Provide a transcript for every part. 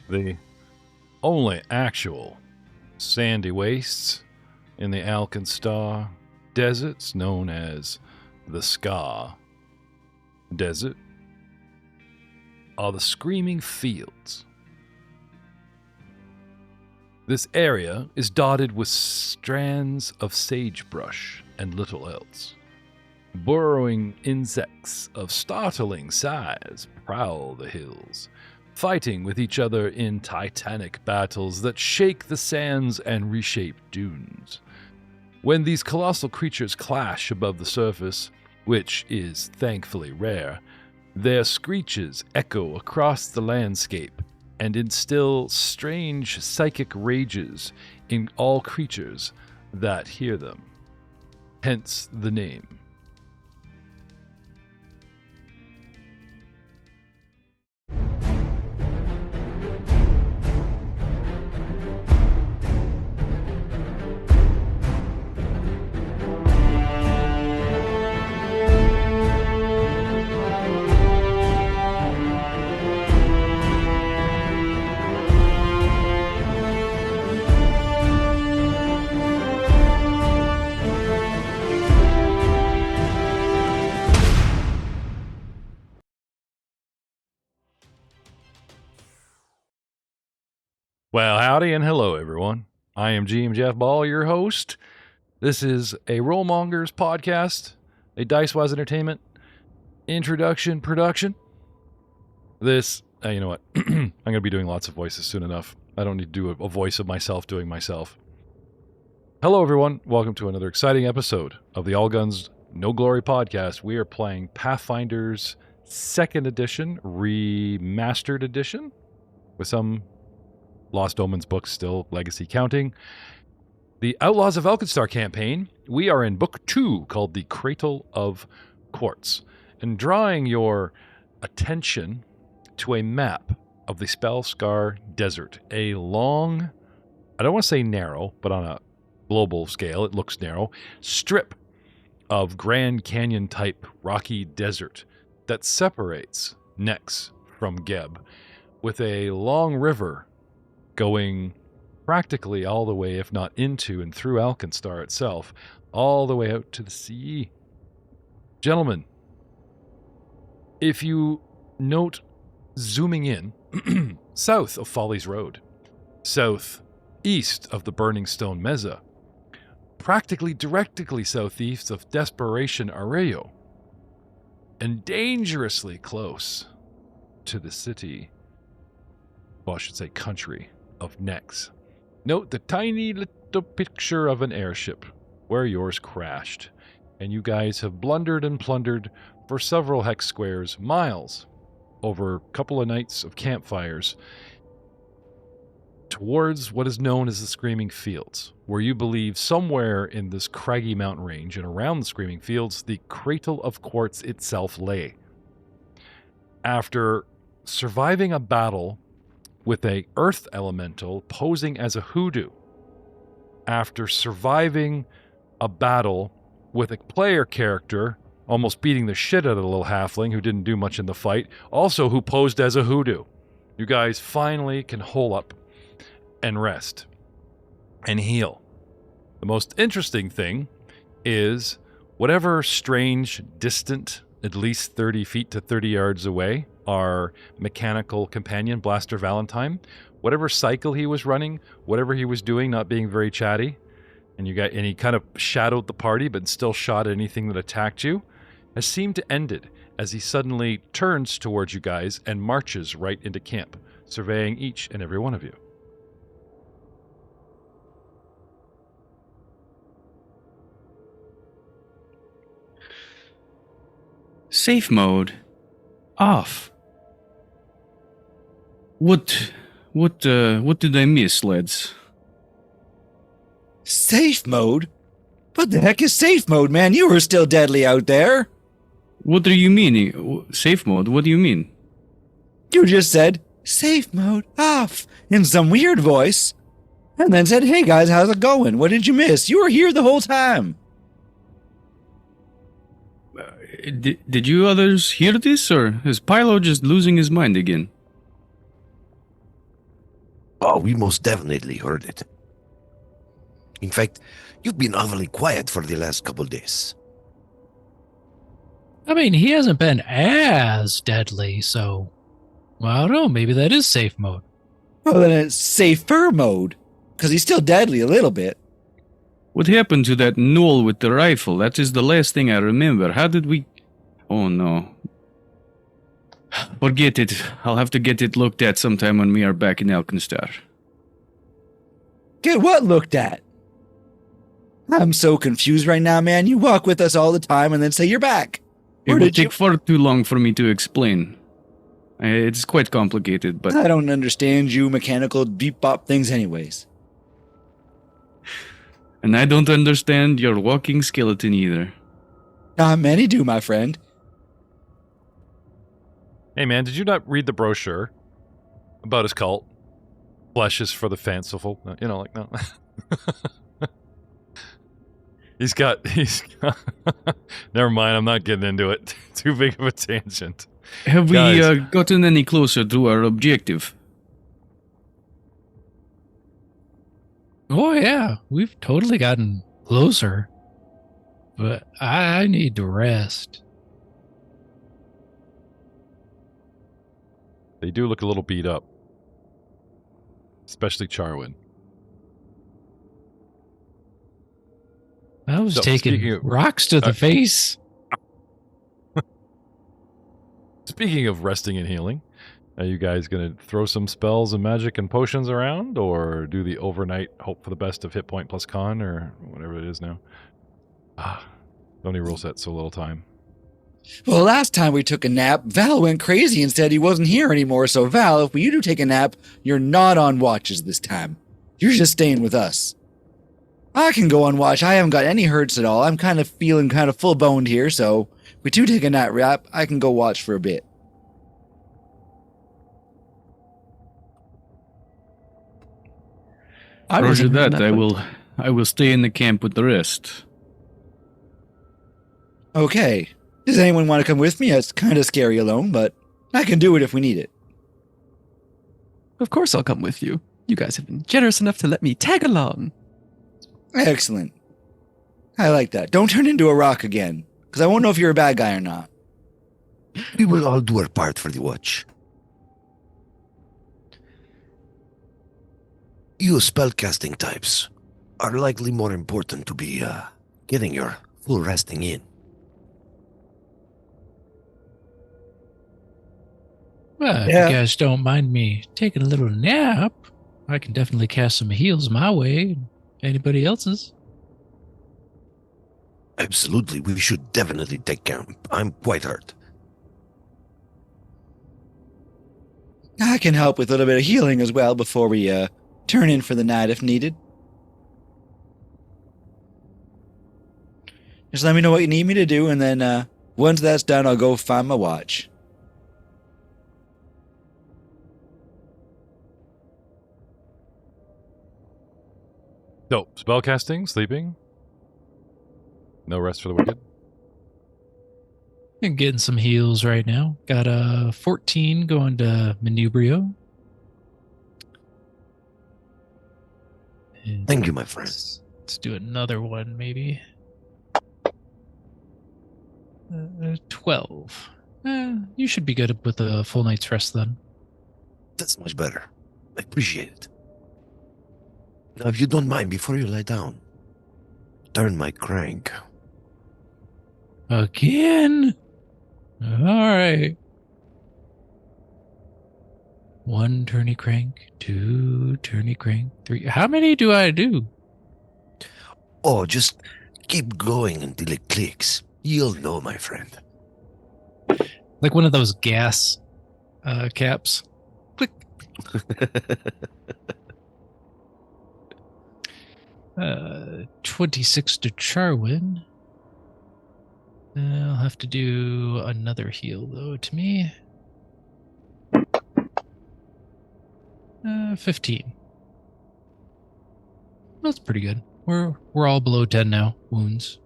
the only actual sandy wastes in the AlkenStar deserts known as the Scar Desert are the Screaming Fields. This area is dotted with strands of sagebrush and little else. Burrowing insects of startling size prowl the hills, fighting with each other in titanic battles that shake the sands and reshape dunes. When these colossal creatures clash above the surface, which is thankfully rare, their screeches echo across the landscape and instill strange psychic rages in all creatures that hear them. Hence the name. Well, howdy and hello, everyone. I am GM Jeff Ball, your host. This is a Roll Mongers podcast, a Dicewise Entertainment introduction production. This, you know what? I'm going to be doing lots of voices soon enough. I don't need to do a voice of myself doing myself. Hello, everyone. Welcome to another exciting episode of the All Guns, No Glory podcast. We are playing Pathfinder's 2nd edition, remastered edition, with some Lost Omens books still legacy counting. The Outlaws of AlkenStar campaign. We are in book 2 called The Cradle of Quartz, and drawing your attention to a map of the Spellscar Desert. A long, I don't want to say narrow, but on a global scale it looks narrow, strip of Grand Canyon type rocky desert that separates Nex from Geb, with a long river going practically all the way, if not into and through AlkenStar itself, all the way out to the sea. Gentlemen, if you note zooming in, south of Folly's Road, southeast of the Burning Stone Mesa, practically directly southeast of Desperation Arroyo, and dangerously close to the city, well, I should say country, of Nex. Note the tiny little picture of an airship where yours crashed, and you guys have blundered and plundered for several hex squares, miles, over a couple of nights of campfires, towards what is known as the Screaming Fields, where you believe somewhere in this craggy mountain range and around the Screaming Fields, the Cradle of Quartz itself lay. After surviving a battle with a earth elemental posing as a hoodoo, after surviving a battle with a player character almost beating the shit out of the little halfling who didn't do much in the fight, also who posed as a hoodoo, you guys finally can hole up and rest and heal. The most interesting thing is whatever strange, distant, at least 30 feet to 30 yards away, our mechanical companion, Blaster Valentine, whatever cycle he was running, whatever he was doing, not being very chatty, and he kind of shadowed the party but still shot at anything that attacked you, has seemed to ended as he suddenly turns towards you guys and marches right into camp, surveying each and every one of you. Safe mode off. What did I miss, lads? Safe mode? What the heck is safe mode, man? You were still deadly out there. What do you mean? Safe mode? What do you mean? You just said, safe mode off, in some weird voice. And then said, hey guys, how's it going? What did you miss? You were here the whole time. Did you others hear this, or is Pylo just losing his mind again? Oh, we most definitely heard it. In fact, you've been awfully quiet for the last couple days. I mean, he hasn't been as deadly, so well, I don't know. Maybe that is safe mode. Well, then it's safer mode, because he's still deadly a little bit. What happened to that gnoll with the rifle? That is the last thing I remember. How did we... Oh no. Forget it. I'll have to get it looked at sometime when we are back in AlkenStar. Get what looked at? I'm so confused right now, man. You walk with us all the time and then say you're back. It Where would did you... take far too long for me to explain. It's quite complicated, but... I don't understand you mechanical beep-bop things anyways. And I don't understand your walking skeleton either. Not many do, my friend. Hey, man, did you not read the brochure about his cult? Flesh is for the fanciful. You know, like, no. He's got... Never mind, I'm not getting into it. Too big of a tangent. Have we Guys. gotten any closer to our objective? Oh yeah, we've totally gotten closer. But I need to rest. They do look a little beat up. Especially Charwin. I was So, taking speaking of- rocks to the face. Speaking of resting and healing, are you guys going to throw some spells and magic and potions around, or do the overnight hope for the best of hit point plus con, or whatever it is now? So many rule sets, so little time. Well, last time we took a nap, Val went crazy and said he wasn't here anymore. So, Val, if you do take a nap, you're not on watches this time. You're just staying with us. I can go on watch. I haven't got any hurts at all. I'm kind of feeling kind of full-boned here, so if we do take a nap wrap, I can go watch for a bit. Roger that. I will stay in the camp with the rest. Okay. Does anyone want to come with me? It's kind of scary alone, but I can do it if we need it. Of course I'll come with you. You guys have been generous enough to let me tag along. Excellent. I like that. Don't turn into a rock again, because I won't know if you're a bad guy or not. We will all do our part for the watch. You spellcasting types are likely more important to be getting your full resting in. Well, if Yeah. you guys don't mind me taking a little nap, I can definitely cast some heals my way. Anybody else's? Absolutely, we should definitely take camp. I'm quite hurt. I can help with a little bit of healing as well before we turn in for the night if needed. Just let me know what you need me to do, and then once that's done, I'll go find my watch. So, spellcasting, sleeping. No rest for the wicked. I'm getting some heals right now. Got a 14 going to Manubrio. And Thank you, my friend. let's do another one, maybe. 12. You should be good with a full night's rest then. That's much better. I appreciate it. Now, if you don't mind, before you lie down, turn my crank. Again? All right. 1 tourney crank, 2 tourney crank, 3. How many do I do? Oh, just keep going until it clicks. You'll know, my friend. Like one of those gas caps. Click. 26 to Charwin. I'll have to do another heal though to me. 15. That's pretty good. We're all below 10 now. Wounds.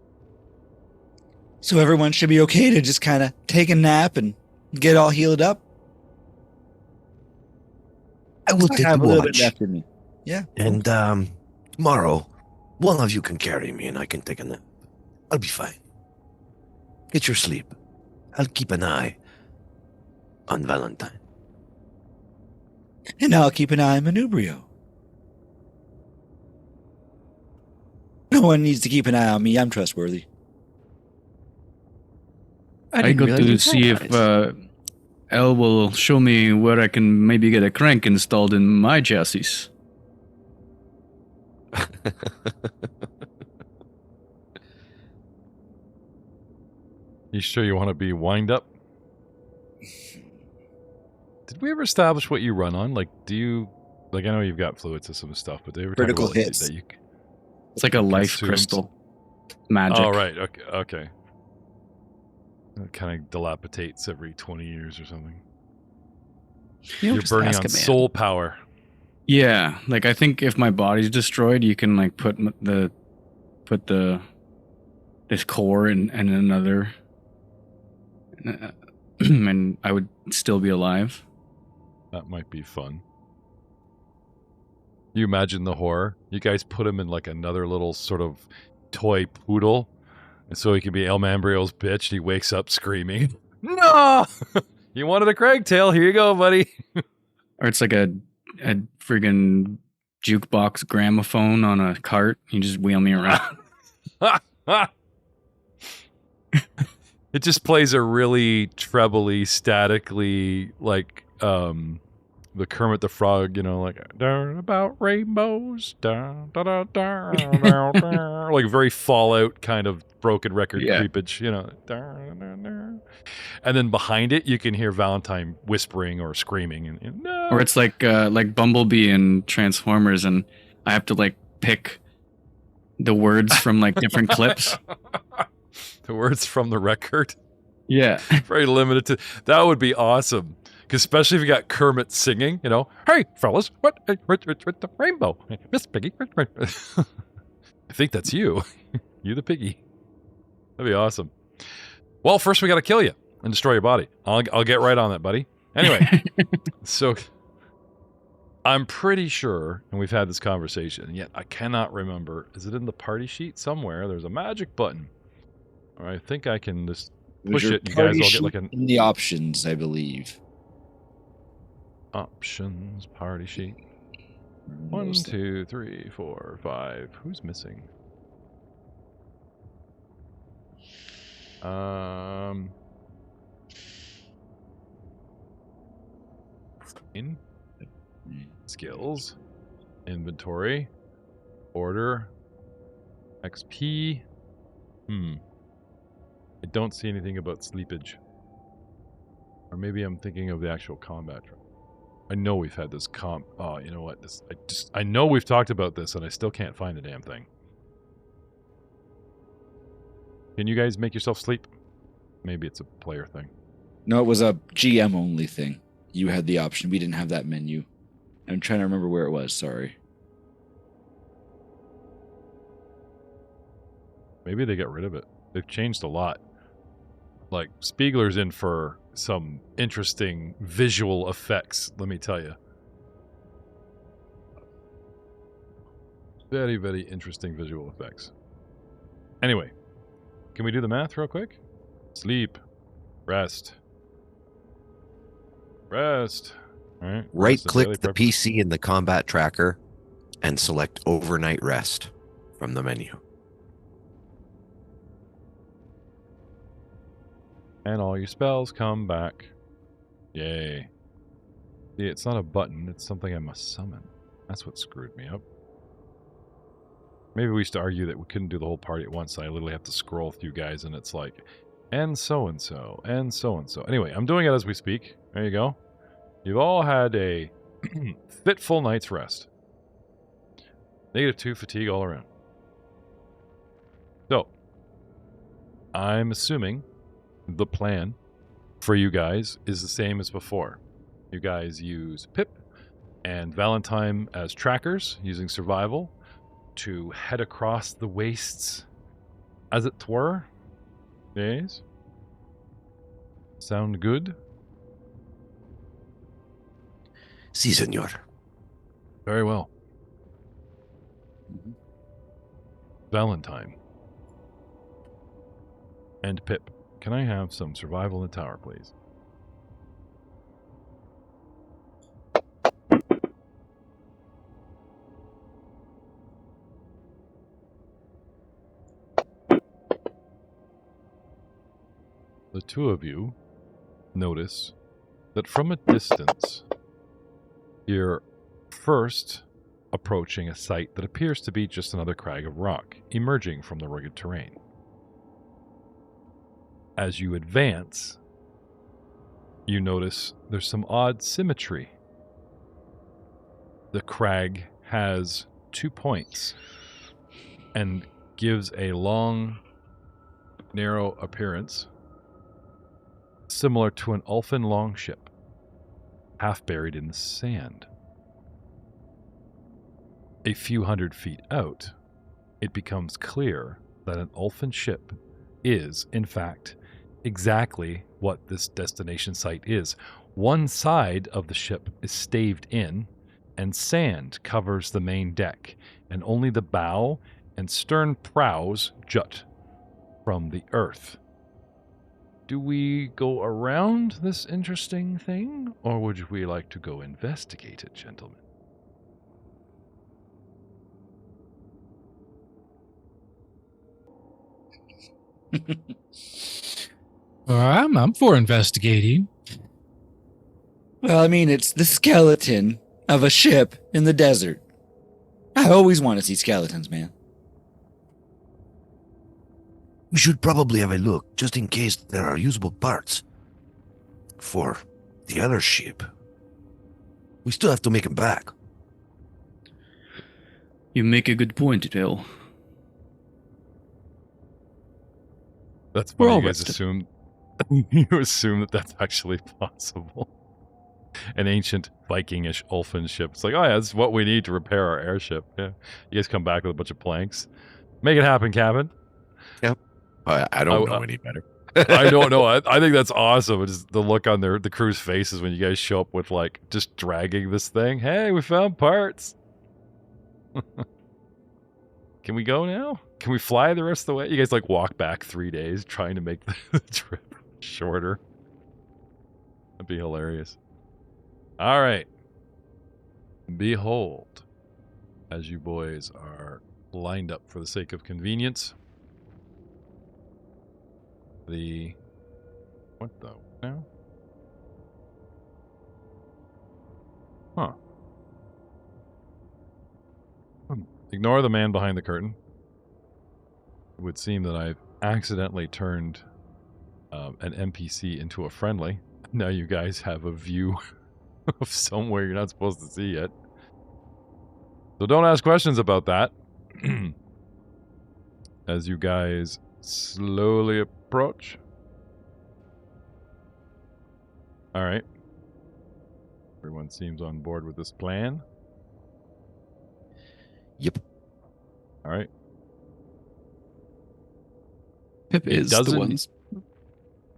So everyone should be okay to just kind of take a nap and get all healed up. I will I take have the a little bit watch. left in me. Yeah. And tomorrow, one of you can carry me and I can take a nap. I'll be fine. Get your sleep. I'll keep an eye on Valentine. And I'll keep an eye on Manubrio. No one needs to keep an eye on me. I'm trustworthy. I didn't go realize to you see had if eyes. Alll will show me where I can maybe get a crank installed in my chassis. You sure you want to be wind up? Did we ever establish what you run on? Like, do you... Like, I know you've got fluid system and stuff, but they ever talk Critical about hits. that you... It's like a life Consumes. crystal. Magic. Oh, right. Okay. It kind of dilapidates every 20 years or something. You're Just burning ask on a man. soul power. Yeah, like I think if my body's destroyed, you can like put this core in another, and I would still be alive. That might be fun. You imagine the horror. You guys put him in like another little sort of toy poodle, and so he can be El Mambrio's bitch. And he wakes up screaming, "No! You wanted a Craig tail? Here you go, buddy." Or it's like a friggin' jukebox gramophone on a cart. You just wheel me around. It just plays a really trebly, statically, like the Kermit the Frog, you know, like "Darn about rainbows, da da da da da da," like very Fallout kind of broken record Yeah. creepage, you know. And then behind it, you can hear Valentine whispering or screaming, and no. Or it's like Bumblebee and Transformers, and I have to like pick the words from like different clips. The words from the record. Yeah. Very limited to that would be awesome. Because especially if you got Kermit singing, you know, "Hey fellas, what the rainbow? Miss Piggy." I think that's you. You the piggy. That'd be awesome. Well, first we gotta kill you and destroy your body. I'll get right on that, buddy. Anyway, so I'm pretty sure, and we've had this conversation, and yet I cannot remember. Is it in the party sheet somewhere? There's a magic button. Or I think I can just push Your it. You guys party all get like sheet an in the options, I believe. options party sheet. 1, 2, 3, 4, 5. Who's missing? In skills, inventory, order, XP. I don't see anything about sleepage. Or maybe I'm thinking of the actual combat. I know we've had this oh, you know what? I know we've talked about this and I still can't find the damn thing. Can you guys make yourself sleep? Maybe it's a player thing. No, it was a GM only thing. You had the option. We didn't have that menu. I'm trying to remember where it was. Sorry. Maybe they got rid of it. They've changed a lot. Like, Speigler's in for some interesting visual effects, let me tell you. Very, very interesting visual effects. Anyway, can we do the math real quick? Sleep. Rest. Rest. All right. Right-click the PC in the combat tracker and select overnight rest from the menu. And all your spells come back. Yay. See, it's not a button, it's something I must summon. That's what screwed me up. Maybe we used to argue that we couldn't do the whole party at once, so I literally have to scroll through guys, and it's like, and so-and-so, and so-and-so. Anyway, I'm doing it as we speak. There you go. You've all had a fitful night's rest. -2 fatigue all around. So, I'm assuming the plan for you guys is the same as before. You guys use Pip and Valentine as trackers, using survival, to head across the wastes, as it were. Yes? Sound good? Si, senor. Very well. Valentine. And Pip, can I have some survival in the tower, please? The two of you notice that from a distance, you're first approaching a site that appears to be just another crag of rock emerging from the rugged terrain. As you advance, you notice there's some odd symmetry. The crag has 2 points and gives a long, narrow appearance similar to an elfin longship, half buried in the sand. A few hundred feet out, it becomes clear that an elfin ship is, in fact, exactly what this destination site is. One side of the ship is staved in, and sand covers the main deck, and only the bow and stern prows jut from the earth. Do we go around this interesting thing, or would we like to go investigate it, gentlemen? I'm for investigating. Well, I mean, it's the skeleton of a ship in the desert. I always want to see skeletons, man. We should probably have a look, just in case there are usable parts for the other ship. We still have to make them back. You make a good point, Alll. That's We're funny. all You guys rested. assume you assume that that's actually possible. An ancient Vikingish elfin ship. It's like, oh yeah, that's what we need to repair our airship. Yeah, you guys come back with a bunch of planks. Make it happen, Cabin. I don't know any better. I don't know. I think that's awesome. It's the look on the crew's faces when you guys show up with like just dragging this thing. Hey, we found parts. Can we go now? Can we fly the rest of the way? You guys like walk back 3 days trying to make the trip shorter. That'd be hilarious. All right. Behold, as you boys are lined up for the sake of convenience, what the now? Huh. Ignore the man behind the curtain. It would seem that I've accidentally turned an NPC into a friendly. Now you guys have a view of somewhere you're not supposed to see yet. So don't ask questions about that. As you guys slowly approach. All right. Everyone seems on board with this plan. Yep. All right. Pip is the doesn't- one.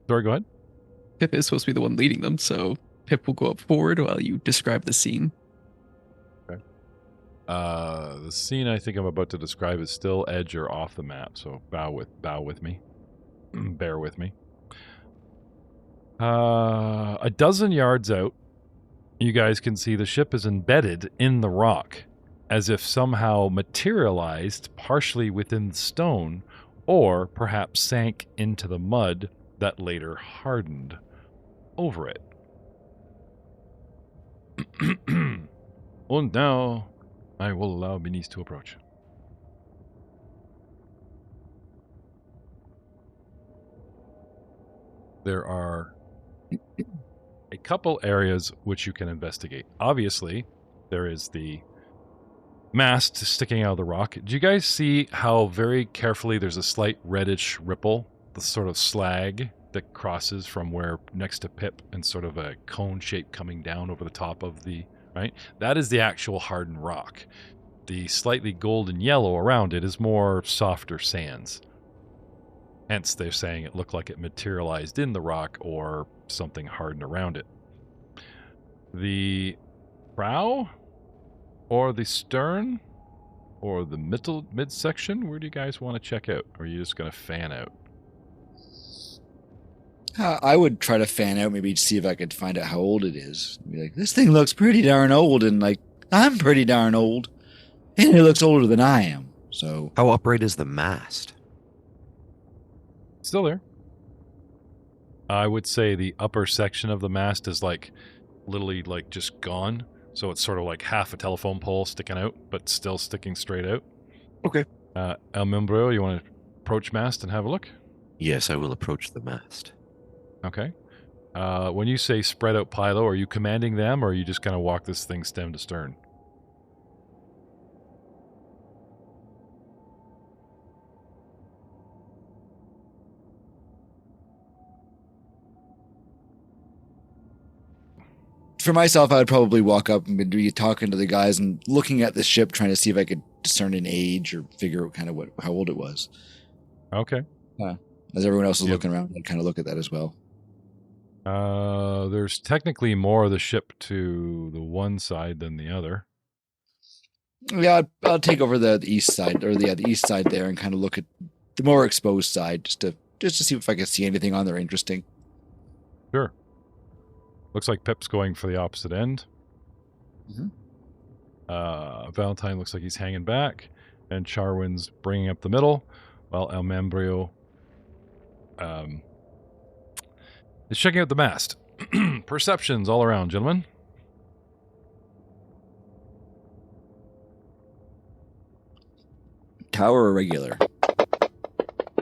Sorry, go ahead. Pip is supposed to be the one leading them, so Pip will go up forward while you describe the scene. The scene I think I'm about to describe is still edge or off the map, so bow with me. Bear with me. A dozen yards out, you guys can see the ship is embedded in the rock, as if somehow materialized partially within the stone, or perhaps sank into the mud that later hardened over it. And now I will allow Beneath to approach. There are a couple areas which you can investigate. Obviously, there is the mast sticking out of the rock. Do you guys see how very carefully there's a slight reddish ripple, the sort of slag that crosses from where next to Pip and sort of a cone shape coming down over the top of the, right? That is the actual hardened rock. The slightly golden yellow around it is more softer sands. Hence, they're saying it looked like it materialized in the rock or something hardened around it. The prow or the stern, or the midsection? Where do you guys want to check out? Or are you just going to fan out? I would try to fan out, maybe to see if I could find out how old it is. Be like, this thing looks pretty darn old, and like, I'm pretty darn old. And it looks older than I am. So How upright is the mast? Still there. I would say the upper section of the mast is like literally like just gone. So it's sort of like half a telephone pole sticking out, but still sticking straight out. Okay. El Membro, you want to approach mast and have a look? Yes, I will approach the mast. Okay. When you say spread out Pilo, are you commanding them, or are you just going to walk this thing stem to stern? for myself, I would probably walk up and be talking to the guys and looking at the ship, trying to see if I could discern an age or figure out kind of how old it was. Okay. As everyone else is Yep. looking around, I'd kind of look at that as well. There's technically more of the ship to the one side than the other. Yeah, I'll take over the east side, or the east side there, and kind of look at the more exposed side, just to see if I can see anything on there interesting. Sure. Looks like Pip's going for the opposite end. Mhm. Valentine looks like he's hanging back, and Charwin's bringing up the middle, while El Membrio is checking out the mast. Perceptions all around, gentlemen. Tower or regular?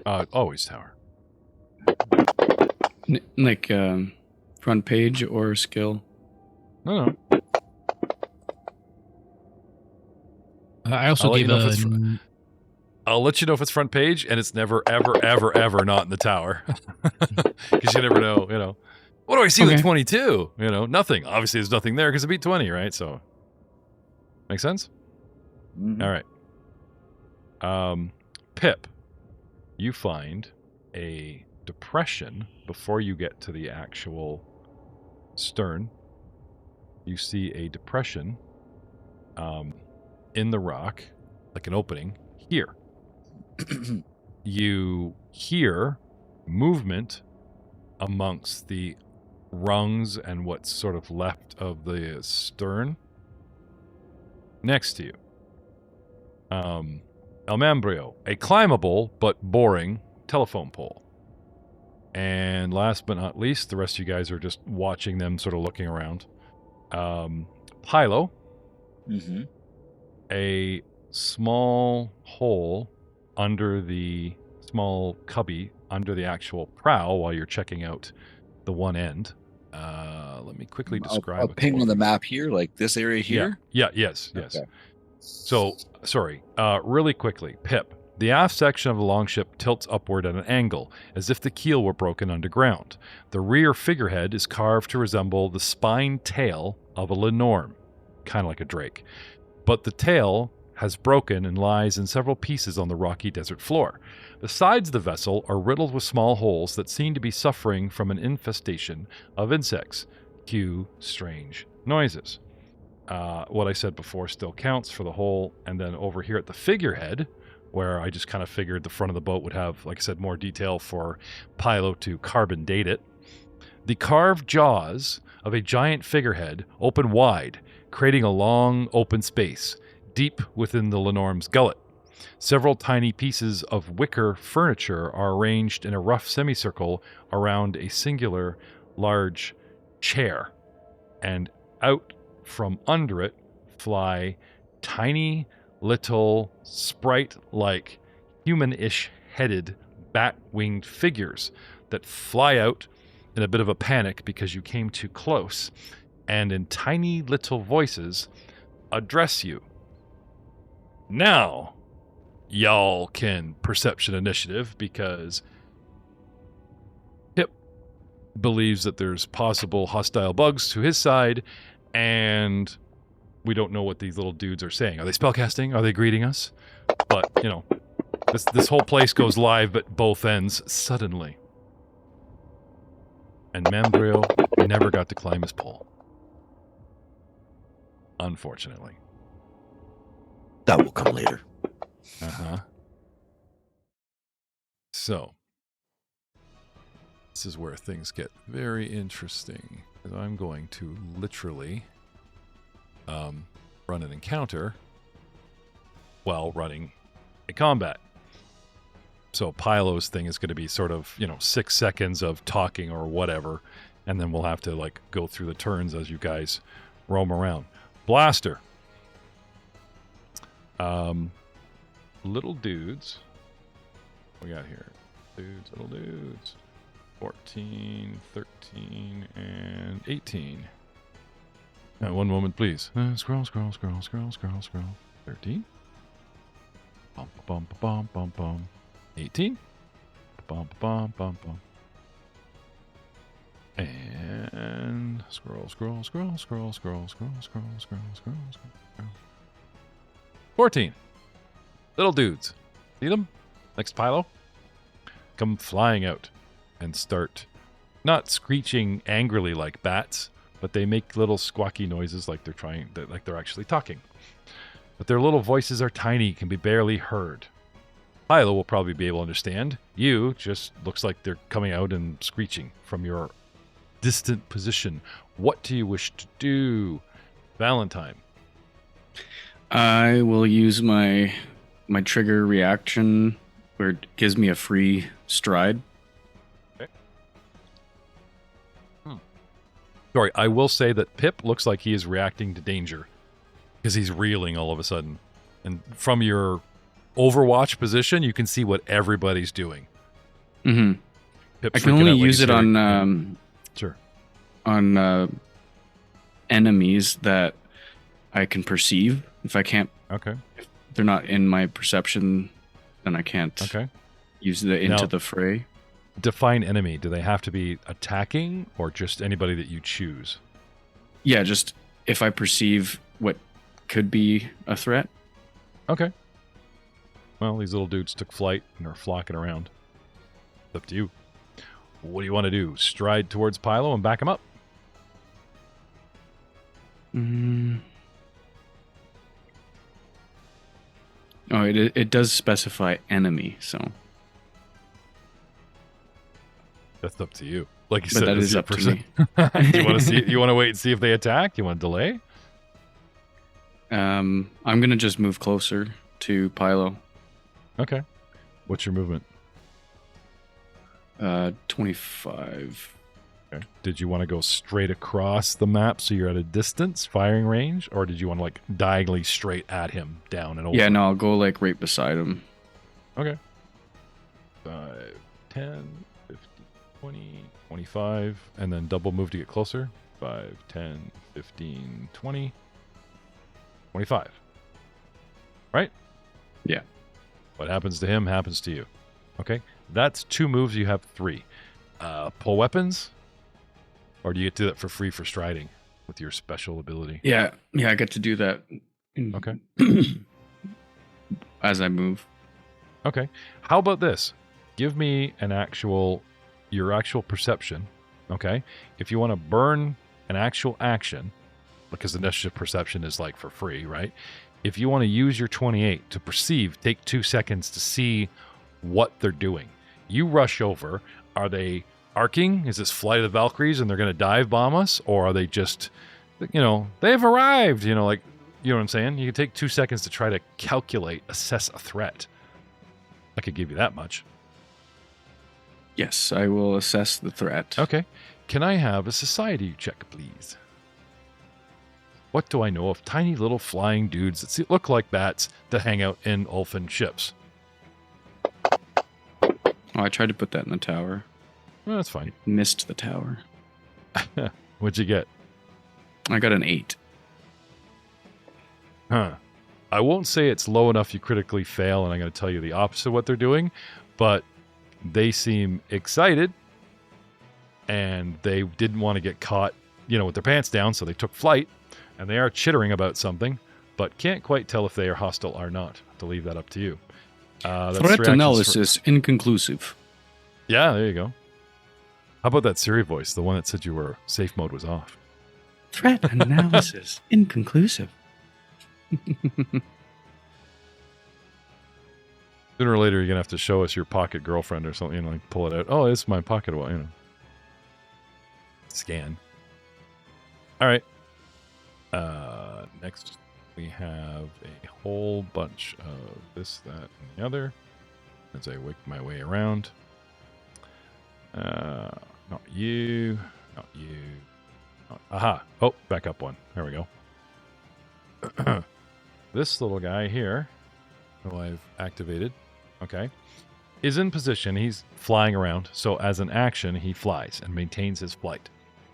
Always tower. Like front page or skill. No. I also I'll let gave you know if a. it's I'll let you know if it's front page, and it's never, ever, ever, ever not in the tower. Because you never know, What do I see with 22? Nothing. Obviously, there's nothing there because it beat 20, right? So, make sense? Mhm. All right. Pip, you find a depression before you get to the actual stern. You see a depression in the rock, like an opening here. You hear movement amongst the rungs and what's sort of left of the stern next to you. El Membrio, a climbable but boring telephone pole. And last but not least, the rest of you guys are just watching them, sort of looking around. Pilo, Mm-hmm. a small hole under the small cubby under the actual prow while you're checking out the one end. Let me quickly describe I'll it. ping on the map here, like this area here. Yes. Okay. So, sorry, really quickly, Pip. The aft section of the longship tilts upward at an angle, as if the keel were broken underground. The rear figurehead is carved to resemble the spined tail of a Lenorm, kind of like a drake. But the tail has broken and lies in several pieces on the rocky desert floor. The sides of the vessel are riddled with small holes that seem to be suffering from an infestation of insects. Cue strange noises. What I said before still counts for the hole. And then over here at the figurehead, where I just kind of figured the front of the boat would have, like I said, more detail for Pilo to carbon date it. The carved jaws of a giant figurehead open wide, creating a long open space deep within the Lenorm's gullet. Several tiny pieces of wicker furniture are arranged in a rough semicircle around a singular large chair, and out from under it fly tiny little sprite-like human-ish headed bat-winged figures that fly out in a bit of a panic because you came too close, and in tiny little voices address you. Now, y'all can perception initiative, because Pip believes that there's possible hostile bugs to his side, and we don't know what these little dudes are saying. Are they spellcasting? Are they greeting us? But, this whole place goes live at both ends suddenly. And Membrio never got to climb his pole. Unfortunately. That will come later. Uh-huh. So, this is where things get very interesting. 'Cause I'm going to literally run an encounter while running a combat. So Pilo's thing is going to be sort of, 6 seconds of talking or whatever, and then we'll have to like go through the turns as you guys roam around. Blaster. Little dudes. What we got here? Dudes, little dudes. 14, 13, and 18. One moment, please. Scroll. 13. Bum, bum, bum, bum, bum. 18. Bum, bum, bum, bum. And scroll. 14. Little dudes. See them? Next Pilo. Come flying out and start not screeching angrily like bats, but they make little squawky noises like they're actually talking. But their little voices are tiny, can be barely heard. Pilo will probably be able to understand. You just looks like they're coming out and screeching from your distant position. What do you wish to do, Valentine? I will use my trigger reaction where it gives me a free stride. Sorry, I will say that Pip looks like he is reacting to danger because he's reeling all of a sudden. And from your Overwatch position, you can see what everybody's doing. Mm-hmm. Pip's I can freaking only out like use he's it very- on Sure. on enemies that I can perceive. If I can't, Okay. if they're not in my perception, then I can't Okay. use the into Now- the fray. Define enemy. Do they have to be attacking or just anybody that you choose? Yeah, just if I perceive what could be a threat. Okay. Well, these little dudes took flight and are flocking around. It's up to you. What do you want to do? Stride towards Pilo and back him up? Oh, it does specify enemy, so That's up to you. Like you but said, that this is your up to percent- me. Do you want to see? You want to wait and see if they attack? You want to delay? I'm gonna just move closer to Pilo. Okay. What's your movement? 25. Okay. Did you want to go straight across the map so you're at a distance, firing range, or did you want to like diagonally straight at him, down and over? Yeah, no, I'll go like right beside him. Okay. 5, 10, 15, 20, 25, and then double move to get closer. 5, 10, 15, 20, 25. Right? Yeah. What happens to him happens to you. Okay. That's 2 moves. You have 3. Pull weapons, or do you get to do that for free for striding with your special ability? Yeah, I get to do that. Okay. As I move. Okay. How about this? Give me your actual perception. Okay. If you want to burn an actual action, because initiative perception is like for free, right? If you want to use your 28 to perceive, take 2 seconds to see what they're doing. You rush over. Are they arcing? Is this Flight of the Valkyries and they're going to dive bomb us? Or are they just, they've arrived, like, you know what I'm saying? You can take 2 seconds to try to assess a threat. I could give you that much. Yes, I will assess the threat. Okay. Can I have a society check, please? What do I know of tiny little flying dudes that look like bats that hang out in Ulfin ships? Oh, I tried to put that in the tower. Well, that's fine. Missed the tower. What'd you get? I got an 8. Huh. I won't say it's low enough you critically fail, and I'm going to tell you the opposite of what they're doing, but they seem excited, and they didn't want to get caught, with their pants down, so they took flight, and they are chittering about something, but can't quite tell if they are hostile or not. To leave that up to you. That's Threat reactions analysis inconclusive. Yeah, there you go. How about that Siri voice, the one that said safe mode was off? Threat analysis inconclusive. Sooner or later, you're gonna have to show us your pocket girlfriend or something, like pull it out. Oh, it's my pocket watch. Scan. All right. Next, we have a whole bunch of this, that, and the other. As I wake my way around. Not you. Not you. Aha. Oh, back up one. There we go. This little guy here, who I've activated, okay, is in position. He's flying around. So as an action, he flies and maintains his flight.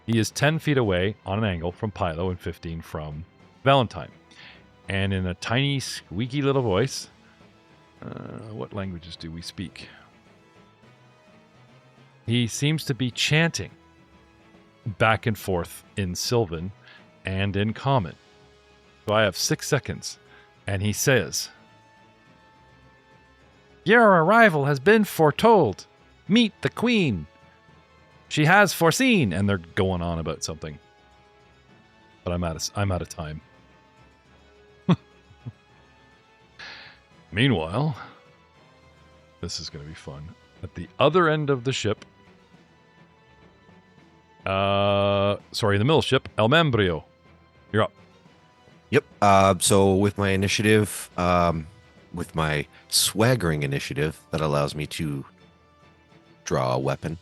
He is 10 feet away on an angle from Pilo and 15 from Valentine. And in a tiny, squeaky little voice, what languages do we speak? He seems to be chanting back and forth in Sylvan and in Common. So I have 6 seconds. And he says, "Your arrival has been foretold. Meet the queen. She has foreseen." And they're going on about something. But I'm out of time. Meanwhile, this is going to be fun. At the other end of the ship, the middle ship, El Membrio, you're up. Yep. So with my initiative, with my swaggering initiative, that allows me to draw a weapon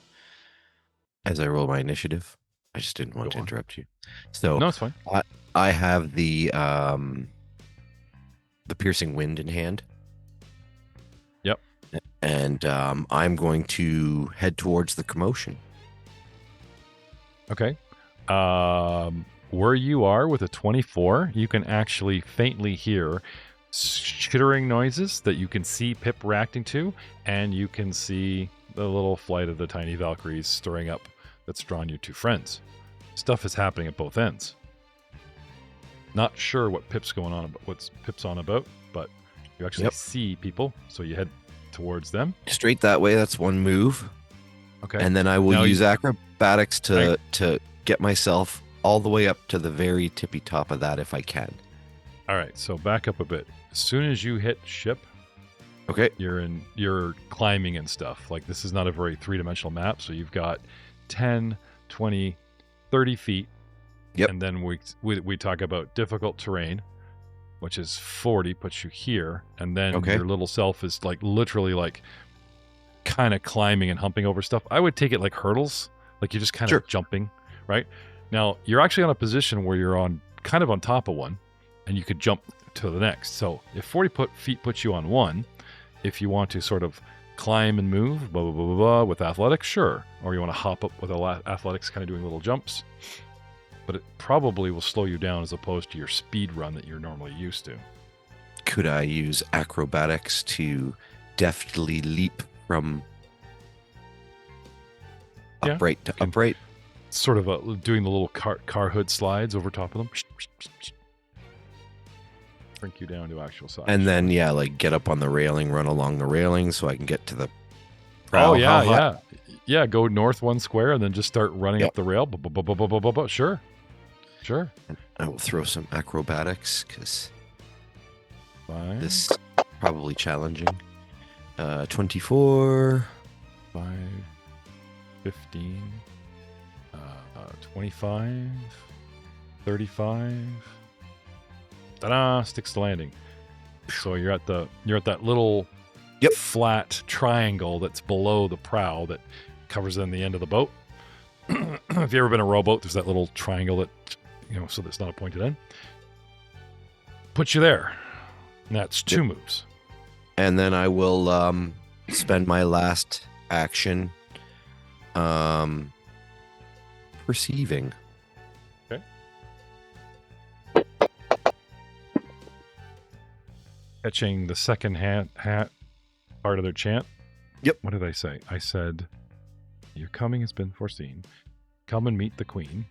as I roll my initiative. I just didn't want to interrupt you. So No, it's fine. I have the piercing wind in hand. Yep. And I'm going to head towards the commotion. Okay. Where you are with a 24, you can actually faintly hear chittering noises that you can see Pip reacting to, and you can see the little flight of the tiny Valkyries stirring up that's drawn your two friends. Stuff is happening at both ends. Not sure what Pip's on about, but you actually see people, so you head towards them. Straight that way, that's one move. Okay. And then I will use acrobatics to get myself all the way up to the very tippy top of that if I can. All right, so back up a bit. As soon as you hit ship, okay, you're climbing and stuff. Like, this is not a very three-dimensional map, so you've got 10, 20, 30 feet. Yep. And then we talk about difficult terrain, which is 40, puts you here, and then your little self is like literally like kind of climbing and humping over stuff. I would take it like hurdles, like you're just kind of jumping, right? Now, you're actually on a position where you're on kind of on top of one, and you could jump to the next. So if 40 feet puts you on one, if you want to sort of climb and move, blah, blah, blah, blah, blah, with athletics, sure. Or you want to hop up with athletics, kind of doing little jumps. But it probably will slow you down as opposed to your speed run that you're normally used to. Could I use acrobatics to deftly leap from upright to upright? Sort of doing the little car hood slides over top of them. Shrink you down to actual size. And then, like get up on the railing, run along the railing so I can get to the prow. Oh, yeah. Yeah, go north 1 square and then just start running up the rail. Sure. I will throw some acrobatics because this is probably challenging. 24. 5, 15, 25, 35. Ta-da! Sticks the landing. So you're at that little flat triangle that's below the prow that covers in the end of the boat. If you've ever been a rowboat, there's that little triangle that, so that's not a pointed end. Put you there. And that's 2 moves. And then I will spend my last action perceiving. Okay. Catching the second hat part of their chant. Yep. What did I say? I said, "Your coming has been foreseen. Come and meet the queen."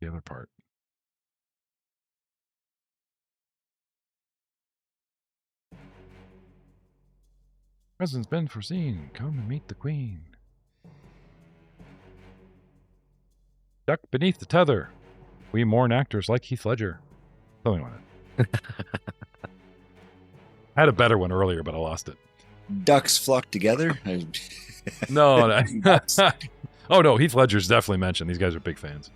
The other part. Presence been foreseen. Come and meet the queen. Duck beneath the tether. We mourn actors like Heath Ledger. Something like that. I had a better one earlier, but I lost it. Ducks flock together. No. Oh, no. Heath Ledger's definitely mentioned. These guys are big fans.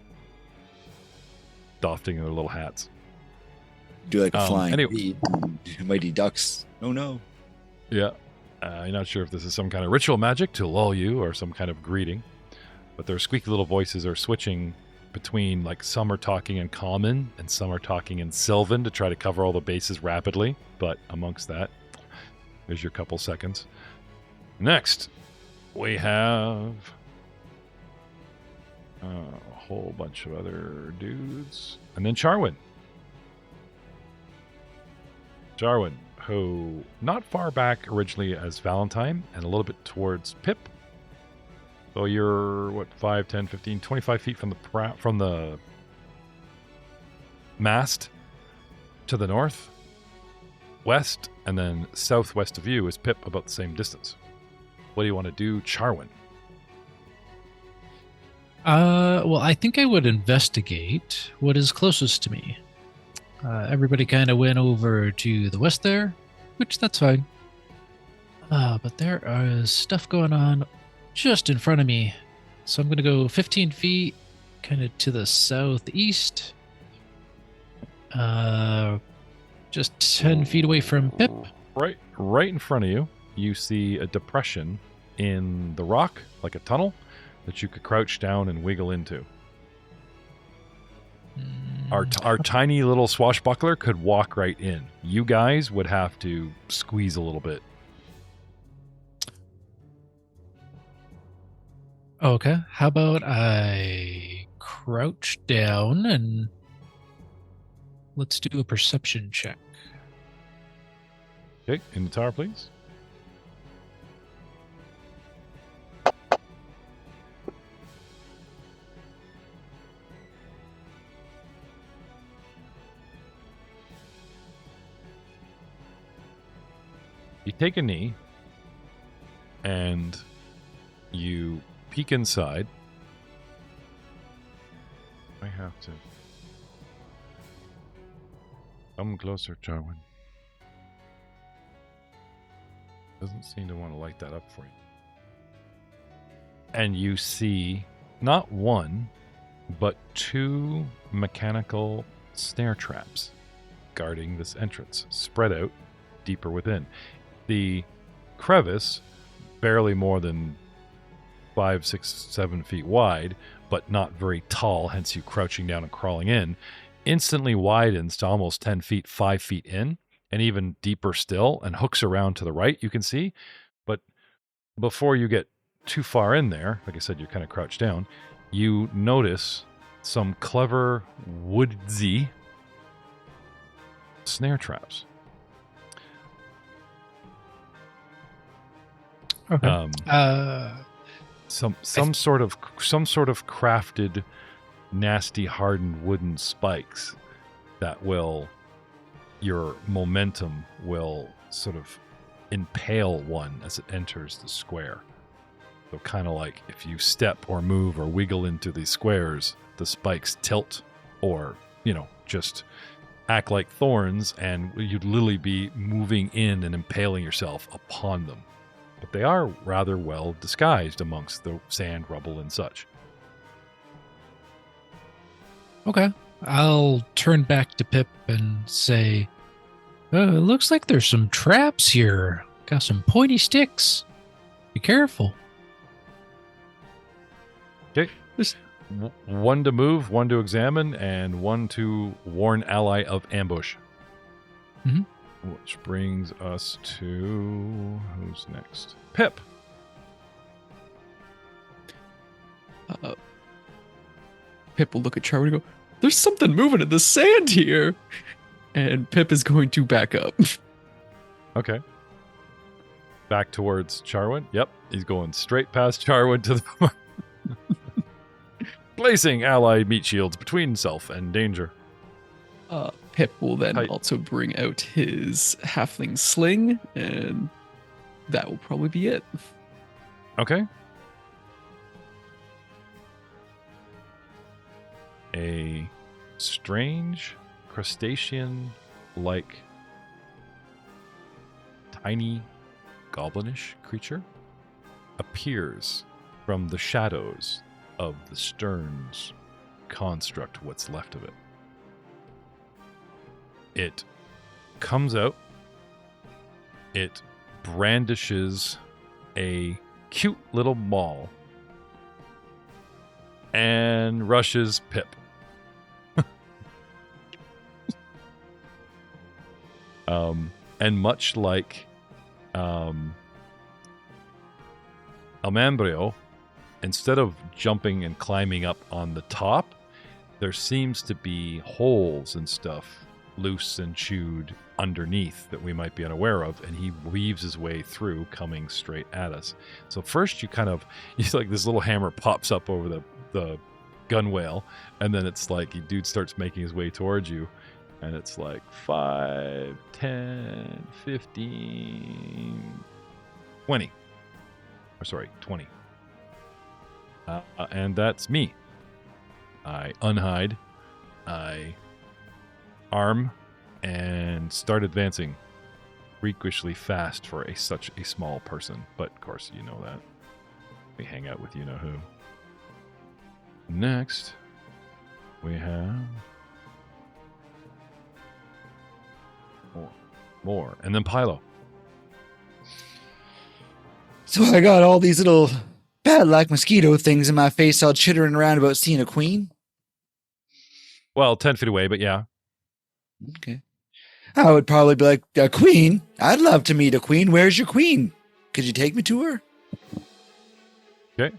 Doffing their little hats. Do like a flying anyway. V. Mighty ducks. Oh, no. Yeah. You're not sure if this is some kind of ritual magic to lull you or some kind of greeting. But their squeaky little voices are switching between, like, some are talking in common and some are talking in Sylvan to try to cover all the bases rapidly. But amongst that, there's your couple seconds. Next, we have a whole bunch of other dudes. And then Charwin. Charwin, who not far back originally as Valentine and a little bit towards Pip. So you're, 5, 10, 15, 25 feet from the mast to the north, west, and then southwest of you is Pip, about the same distance. What do you want to do, Charwin? Well, I think I would investigate what is closest to me. Everybody kind of went over to the west there, which that's fine. But there is stuff going on just in front of me. So I'm going to go 15 feet kind of to the southeast. Just 10 feet away from Pip. Right in front of you, you see a depression in the rock, like a tunnel, that you could crouch down and wiggle into. Our tiny little swashbuckler could walk right in. You guys would have to squeeze a little bit. Okay. How about I crouch down and let's do a perception check. Okay, in the tower, please. You take a knee and you peek inside. I have to come closer, Jarwin. Doesn't seem to want to light that up for you. And you see not one, but two mechanical snare traps guarding this entrance, spread out deeper within. The crevice, barely more than 5, 6, 7 feet wide, but not very tall, hence you crouching down and crawling in, instantly widens to almost 10 feet, 5 feet in, and even deeper still, and hooks around to the right, you can see. But before you get too far in there, like I said, you're kind of crouched down, you notice some clever woodsy snare traps. Okay. Some sort of crafted, nasty, hardened wooden spikes that your momentum will sort of impale one as it enters the square. So kind of like if you step or move or wiggle into these squares, the spikes tilt or, just act like thorns, and you'd literally be moving in and impaling yourself upon them. But they are rather well disguised amongst the sand, rubble, and such. Okay. I'll turn back to Pip and say, it looks like there's some traps here. Got some pointy sticks. Be careful. Okay. One to move, one to examine, and one to warn ally of ambush. Mm-hmm. Which brings us to... who's next? Pip. Pip will look at Charwin and go, there's something moving in the sand here. And Pip is going to back up. Okay. Back towards Charwin. Yep. He's going straight past Charwin to the... Placing allied meat shields between self and danger. Pip will then Hi. also bring out his halfling sling, and that will probably be it. Okay. A strange crustacean-like tiny goblinish creature appears from the shadows of the stern's construct, what's left of it. It comes out. It brandishes a cute little maul and rushes Pip. And much like Almambrio, instead of jumping and climbing up on the top, there seems to be holes and stuff loose and chewed underneath that we might be unaware of, and he weaves his way through, coming straight at us. So first you like this little hammer pops up over the gunwale, and then it's like dude starts making his way towards you, and it's like 5, 10, 15, 20. Or sorry, 20. And that's me. I unhide, I arm, and start advancing freakishly fast for such a small person. But of course, you know that. We hang out with you-know-who. Next, we have more. And then Pilo. So I got all these little bat-like mosquito things in my face all chittering around about seeing a queen. Well, 10 feet away, but yeah. Okay. I would probably be like, a queen? I'd love to meet a queen. Where's your queen? Could you take me to her? Okay.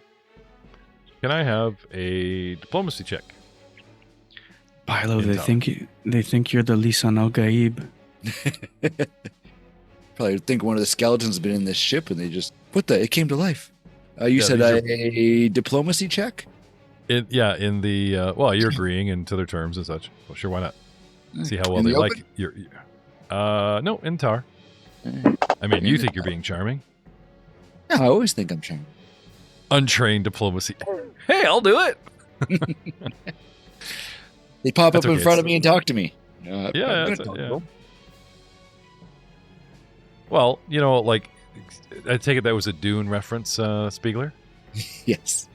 Can I have a diplomacy check? Pilo, Intel. they think you're the Lisan Al Gaib. Probably think one of the skeletons has been in this ship and they just, it came to life. You Yeah, said these a diplomacy check? In the well, you're agreeing and to their terms and such. Well, sure, why not? See how well In they the like open? your no, in Tar. I mean, you think you're being charming. No, I always think I'm charming. Untrained diplomacy. Hey, I'll do it. They pop That's up in okay, front it's- of me and talk to me. Yeah, I'm that's gonna talk yeah. to them. Well, like I take it that was a Dune reference, Speigler, Yes.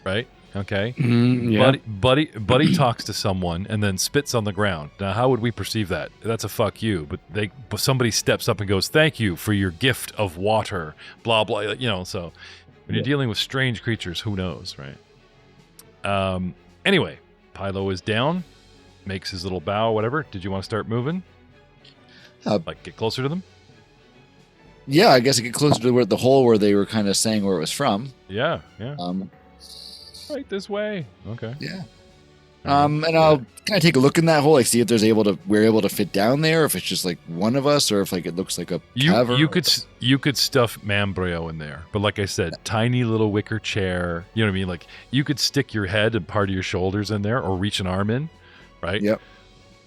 right? Okay. Yeah. Buddy talks to someone and then spits on the ground. Now, how would we perceive that? That's a fuck you. But somebody steps up and goes, "Thank you for your gift of water." Blah blah. So when you're dealing with strange creatures, who knows, right? Anyway, Pilo is down, makes his little bow, whatever. Did you want to start moving? Like get closer to them? Yeah, I guess I get closer to the hole where they were kind of saying where it was from. Yeah. Right this way. Okay. Yeah. And I'll kind of take a look in that hole, like see if we're able to fit down there, if it's just like one of us, or if like it looks like a cavern. You could stuff Mambrio in there, but like I said, tiny little wicker chair. You know what I mean? Like you could stick your head and part of your shoulders in there, or reach an arm in, right? Yep.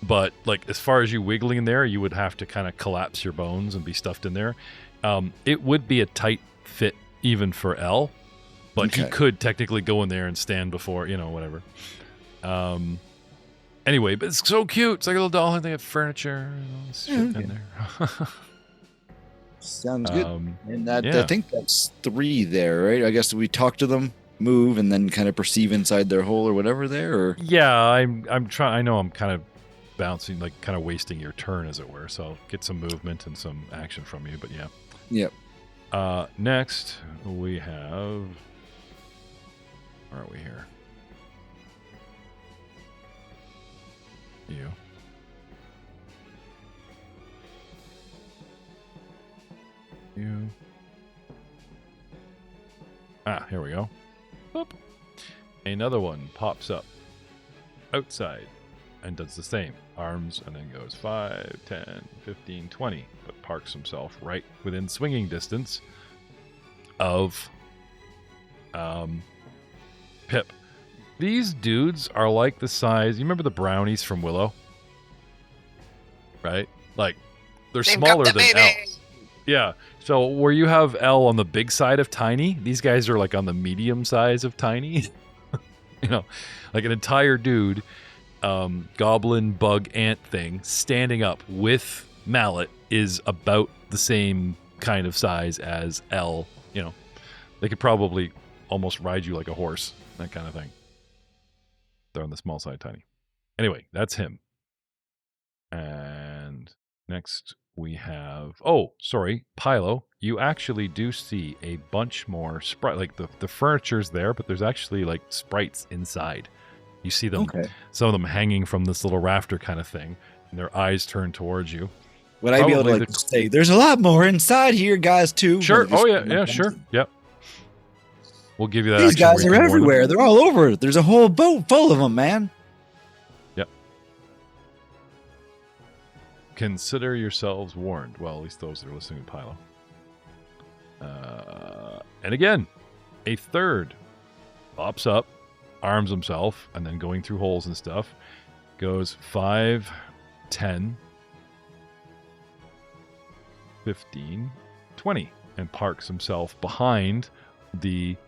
But like as far as you wiggling in there, you would have to kind of collapse your bones and be stuffed in there. It would be a tight fit even for Alll, but he Okay. could technically go in there and stand before whatever. Anyway, but it's so cute. It's like a little doll, and they have furniture and all this shit in there. Sounds good. And that yeah. I think that's 3 there, right? I guess we talk to them, move, and then kind of perceive inside their hole or whatever there, or Yeah, I'm trying. I know I'm kind of bouncing, like kind of wasting your turn, as it were. So I'll get some movement and some action from you. But yeah. Yep. Next we have. Where are we here? You. Here we go. Boop. Another one pops up outside and does the same. Arms and then goes 5, 10, 15, 20, but parks himself right within swinging distance of Pip. These dudes are like the size. You remember the brownies from Willow? Right? Like they're smaller than Alll. Yeah. So where you have Alll on the big side of tiny, these guys are like on the medium size of tiny. Like an entire dude goblin bug ant thing standing up with mallet is about the same kind of size as Alll. You know, they could probably almost ride you like a horse, that kind of thing. They're on the small side, tiny. Anyway, that's him. And next we have, oh, sorry, Pilo. You actually do see a bunch more sprite, like the furniture's there, but there's actually like sprites inside. You see them, Okay. some of them hanging from this little rafter kind of thing, and their eyes turned towards you. Would I be able to Probably like say, there's a lot more inside here, guys, too? Sure. Like, just- Oh, yeah, sure. Yep. We'll give you that. These action where guys you are can warn them. everywhere. They're all over. There's a whole boat full of them, man. Consider yourselves warned. Well, at least those that are listening to Pilo. And again, a third pops up, arms himself, and then going through holes and stuff, goes 5, 10, 15, 20, and parks himself behind the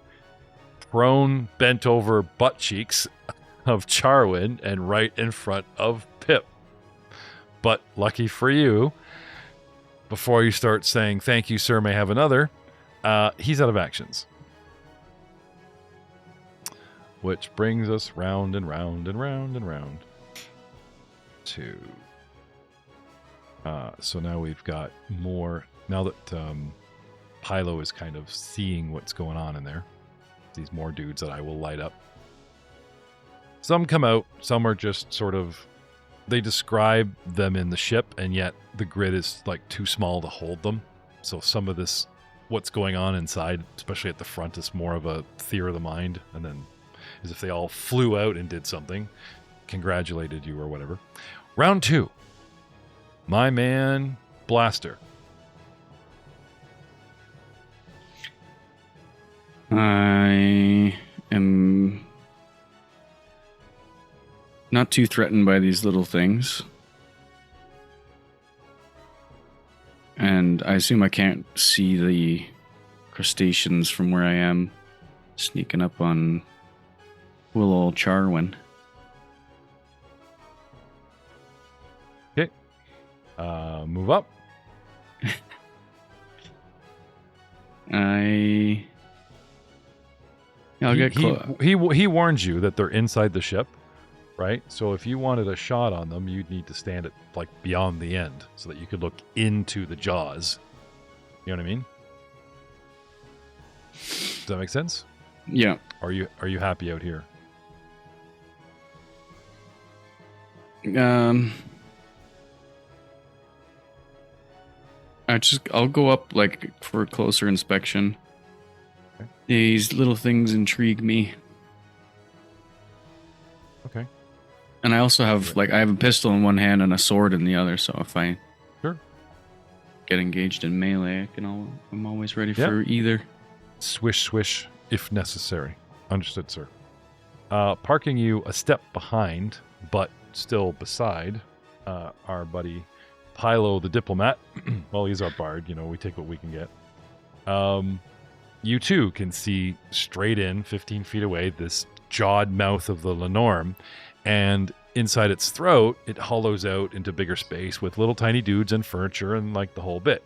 prone, bent over butt cheeks of Charwin and right in front of Pip. But lucky for you, before you start saying, thank you, sir, may I have another, he's out of actions. Which brings us round and round and round and round to... so now we've got more... Now that Pilo is kind of seeing what's going on in there, these more dudes that I will light up. Some come out, some are just sort of... They describe them in the ship, and yet the grid is like too small to hold them. So some of this, what's going on inside, especially at the front, is more of a theory of the mind. And then as if they all flew out and did something, congratulated you or whatever. Round 2. My man, Blaster. I am not too threatened by these little things. And I assume I can't see the crustaceans from where I am sneaking up on Will Charwin. Okay. Move up. I'll get close. He warns you that they're inside the ship, right? So if you wanted a shot on them, you'd need to stand at like beyond the end so that you could look into the jaws. You know what I mean? Does that make sense? Yeah. Are you happy out here? I'll go up like for a closer inspection. Okay. These little things intrigue me. Okay. And I also have I have a pistol in one hand and a sword in the other, so if I get engaged in melee, I'm always ready for either. Swish, swish, if necessary. Understood, sir. Parking you a step behind, but still beside our buddy Pilo the diplomat. Well, he's our bard, we take what we can get. You too can see straight in, 15 feet away, this jawed mouth of the Lenorm, and inside its throat, it hollows out into bigger space with little tiny dudes and furniture and like the whole bit.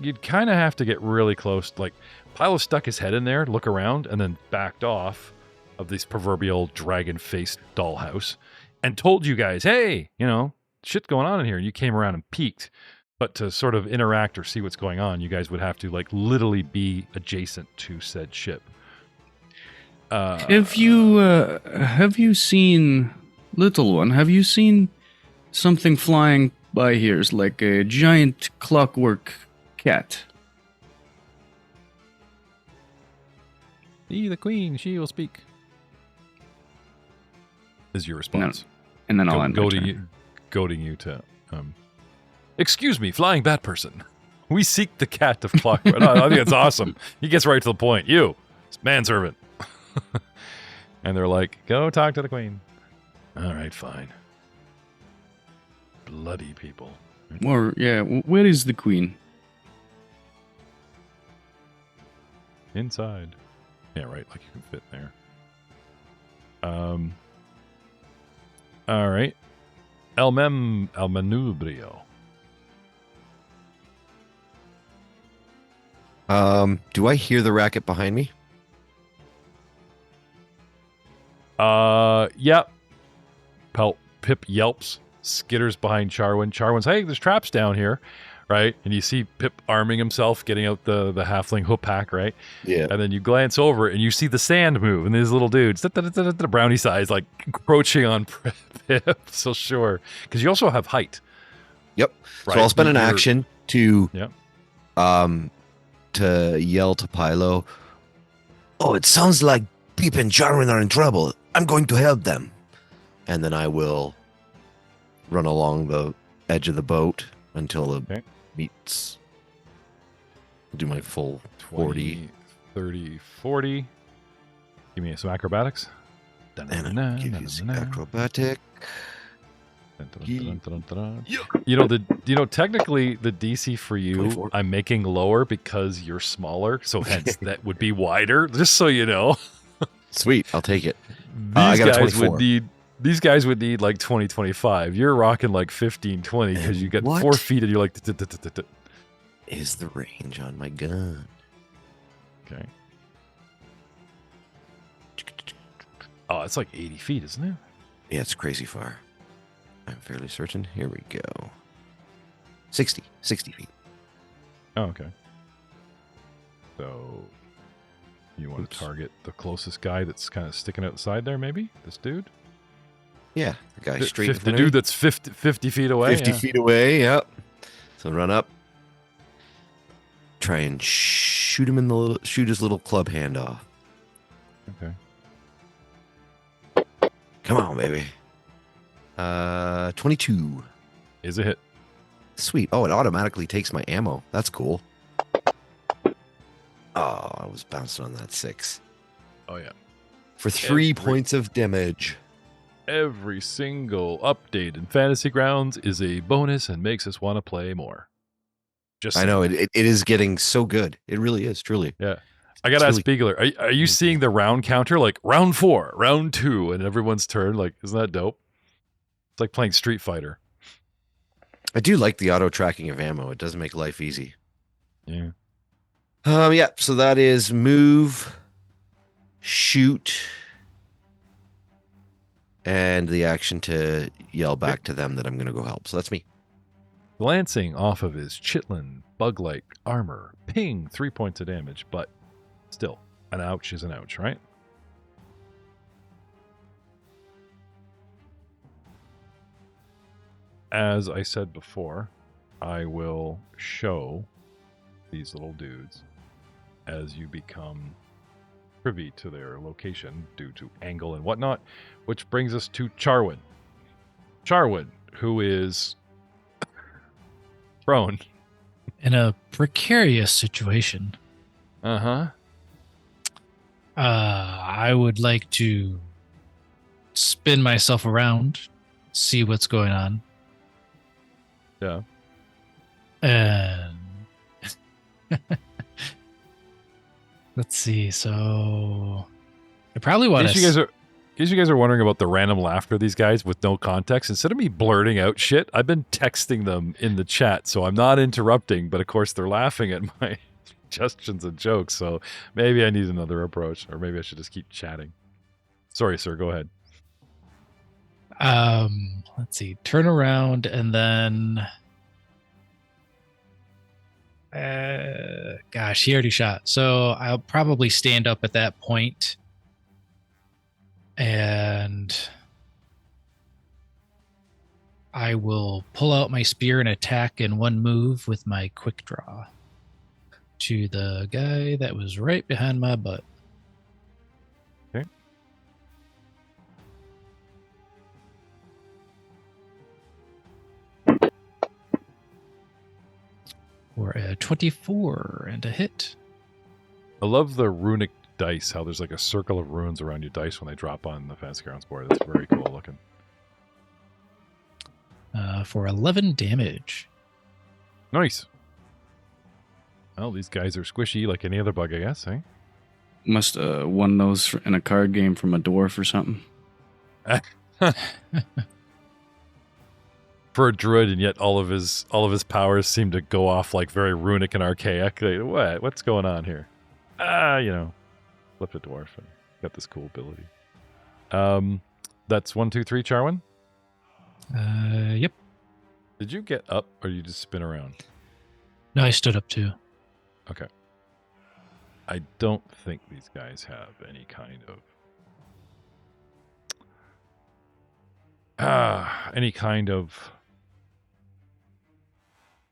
You'd kind of have to get really close. Like, Pilo stuck his head in there, look around, and then backed off of this proverbial dragon-faced dollhouse and told you guys, hey, shit's going on in here. And you came around and peeked. But to sort of interact or see what's going on, you guys would have to literally be adjacent to said ship. Have you seen, little one? Have you seen something flying by here? It's like a giant clockwork cat. See the queen, she will speak. Is your response? And then I'll end my turn. Goading you to. Excuse me, flying bat person. We seek the cat of clockwork. I think it's awesome. He gets right to the point. You, manservant. And they're like, go talk to the queen. All right, fine. Bloody people. Or, where is the queen? Inside. Yeah, right, like you can fit there. All right. El Manubrio. Do I hear the racket behind me? Yep. Pip yelps, skitters behind Charwin. Charwin's, hey, there's traps down here, right? And you see Pip arming himself, getting out the halfling hook pack, right? Yeah. And then you glance over and you see the sand move, and these little dudes, brownie size, like encroaching on Pip. So sure, because you also have height. Yep. Right? So I'll spend an You're- action to Yep. to yell to Pilo. Oh, it sounds like Peep and Jarwin are in trouble. I'm going to help them. And then I will run along the edge of the boat until it Okay. meets. I'll do my full 20, 30, 40. Give me some acrobatics. and I'll give you the acrobatic. You know, technically the DC for you, 24. I'm making lower because you're smaller, so hence that would be wider. Just so you know, Sweet, I'll take it. these I got a guys 24. would need. These guys would need like 20, 25. You're rocking like 15, 20 because And you got what? 4 feet and you're like. Is the range on my gun? Okay. Oh, it's like 80 feet, isn't it? Yeah, it's crazy far. I'm fairly certain. Here we go. 60 feet. Oh, okay. So you want Oops. to target the closest guy that's kind of sticking outside there, maybe? This dude? Yeah, the guy Fi- straight fif- in the front of dude me. that's 50 feet away. 50 yeah. feet away, yep. So run up. Try and shoot him in the little, shoot his little club hand off. Okay. Come on, baby. 22. Is a hit. Sweet. Oh, it automatically takes my ammo. That's cool. Oh, I was bouncing on that 6. Oh, yeah. For 3 Every- points of damage. Every single update in Fantasy Grounds is a bonus and makes us want to play more. Just I know, it is getting so good. It really is, truly. Yeah. I got to It's ask Speigler, are you seeing the round counter? Like round 4, round 2, and everyone's turn? Like, isn't that dope? It's like playing Street Fighter. I do like the auto tracking of ammo. It does make life easy. Yeah. Yeah, so that is move, shoot, and the action to yell back to them that I'm going to go help. So that's me. Glancing off of his chitlin bug-like armor, ping, 3 points of damage, but still, an ouch is an ouch, right? As I said before, I will show these little dudes as you become privy to their location due to angle and whatnot, which brings us to Charwin. Charwin, who is prone. In a precarious situation, Uh-huh. I would like to spin myself around, see what's going on. Yeah. And let's see. So I probably In want case you guys are wondering about the random laughter of these guys with no context, instead of me blurting out shit, I've been texting them in the chat, so I'm not interrupting, but of course they're laughing at my suggestions and jokes, so maybe I need another approach, or maybe I should just keep chatting. Sorry, sir, go ahead. let's see, turn around and then gosh, he already shot. So I'll probably stand up at that point and I will pull out my spear and attack in one move with my quick draw to the guy that was right behind my butt. Okay. For a 24 and a hit. I love the runic dice, how there's like a circle of runes around your dice when they drop on the Fantasy Grounds board. That's very cool looking. For 11 damage. Nice. Well, these guys are squishy like any other bug, I guess, eh? Must won those in a card game from a dwarf or something. for a druid, and yet all of his powers seem to go off like very runic and archaic. Like, what's going on here? Flipped a dwarf and got this cool ability. That's 1, 2, 3, Charwin. Yep. Did you get up or you just spin around? No, I stood up too. Okay. I don't think these guys have any kind of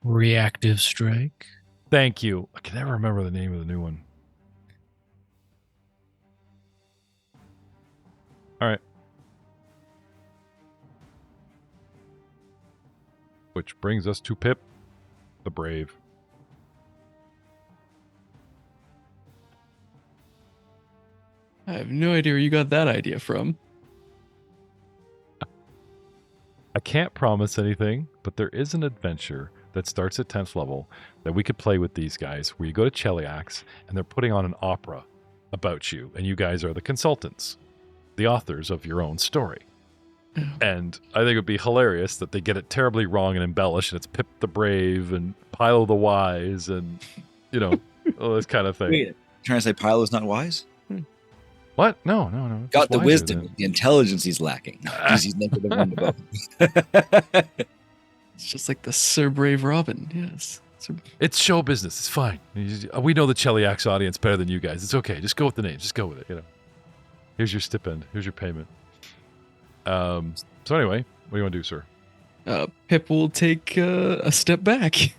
Reactive strike. Thank you. I can never remember the name of the new one. All right. Which brings us to Pip, the Brave. I have no idea where you got that idea from. I can't promise anything, but there is an adventure that starts at 10th level that we could play with these guys, where you go to Cheliax and they're putting on an opera about you, and you guys are the consultants, the authors of your own story. And I think it would be hilarious that they get it terribly wrong and embellish, and it's Pip the Brave and Pilo the Wise and, all this kind of thing. Wait, trying to say Pilo's not wise? What? No. Got the Wiser wisdom, than- the intelligence he's lacking. Because he's never the one to It's just like the Sir Brave Robin. Yes. It's show business. It's fine. We know the Cheliax audience better than you guys. It's okay. Just go with the name. Just go with it. Here's your stipend. Here's your payment. So anyway, what do you want to do, sir? Pip will take a step back.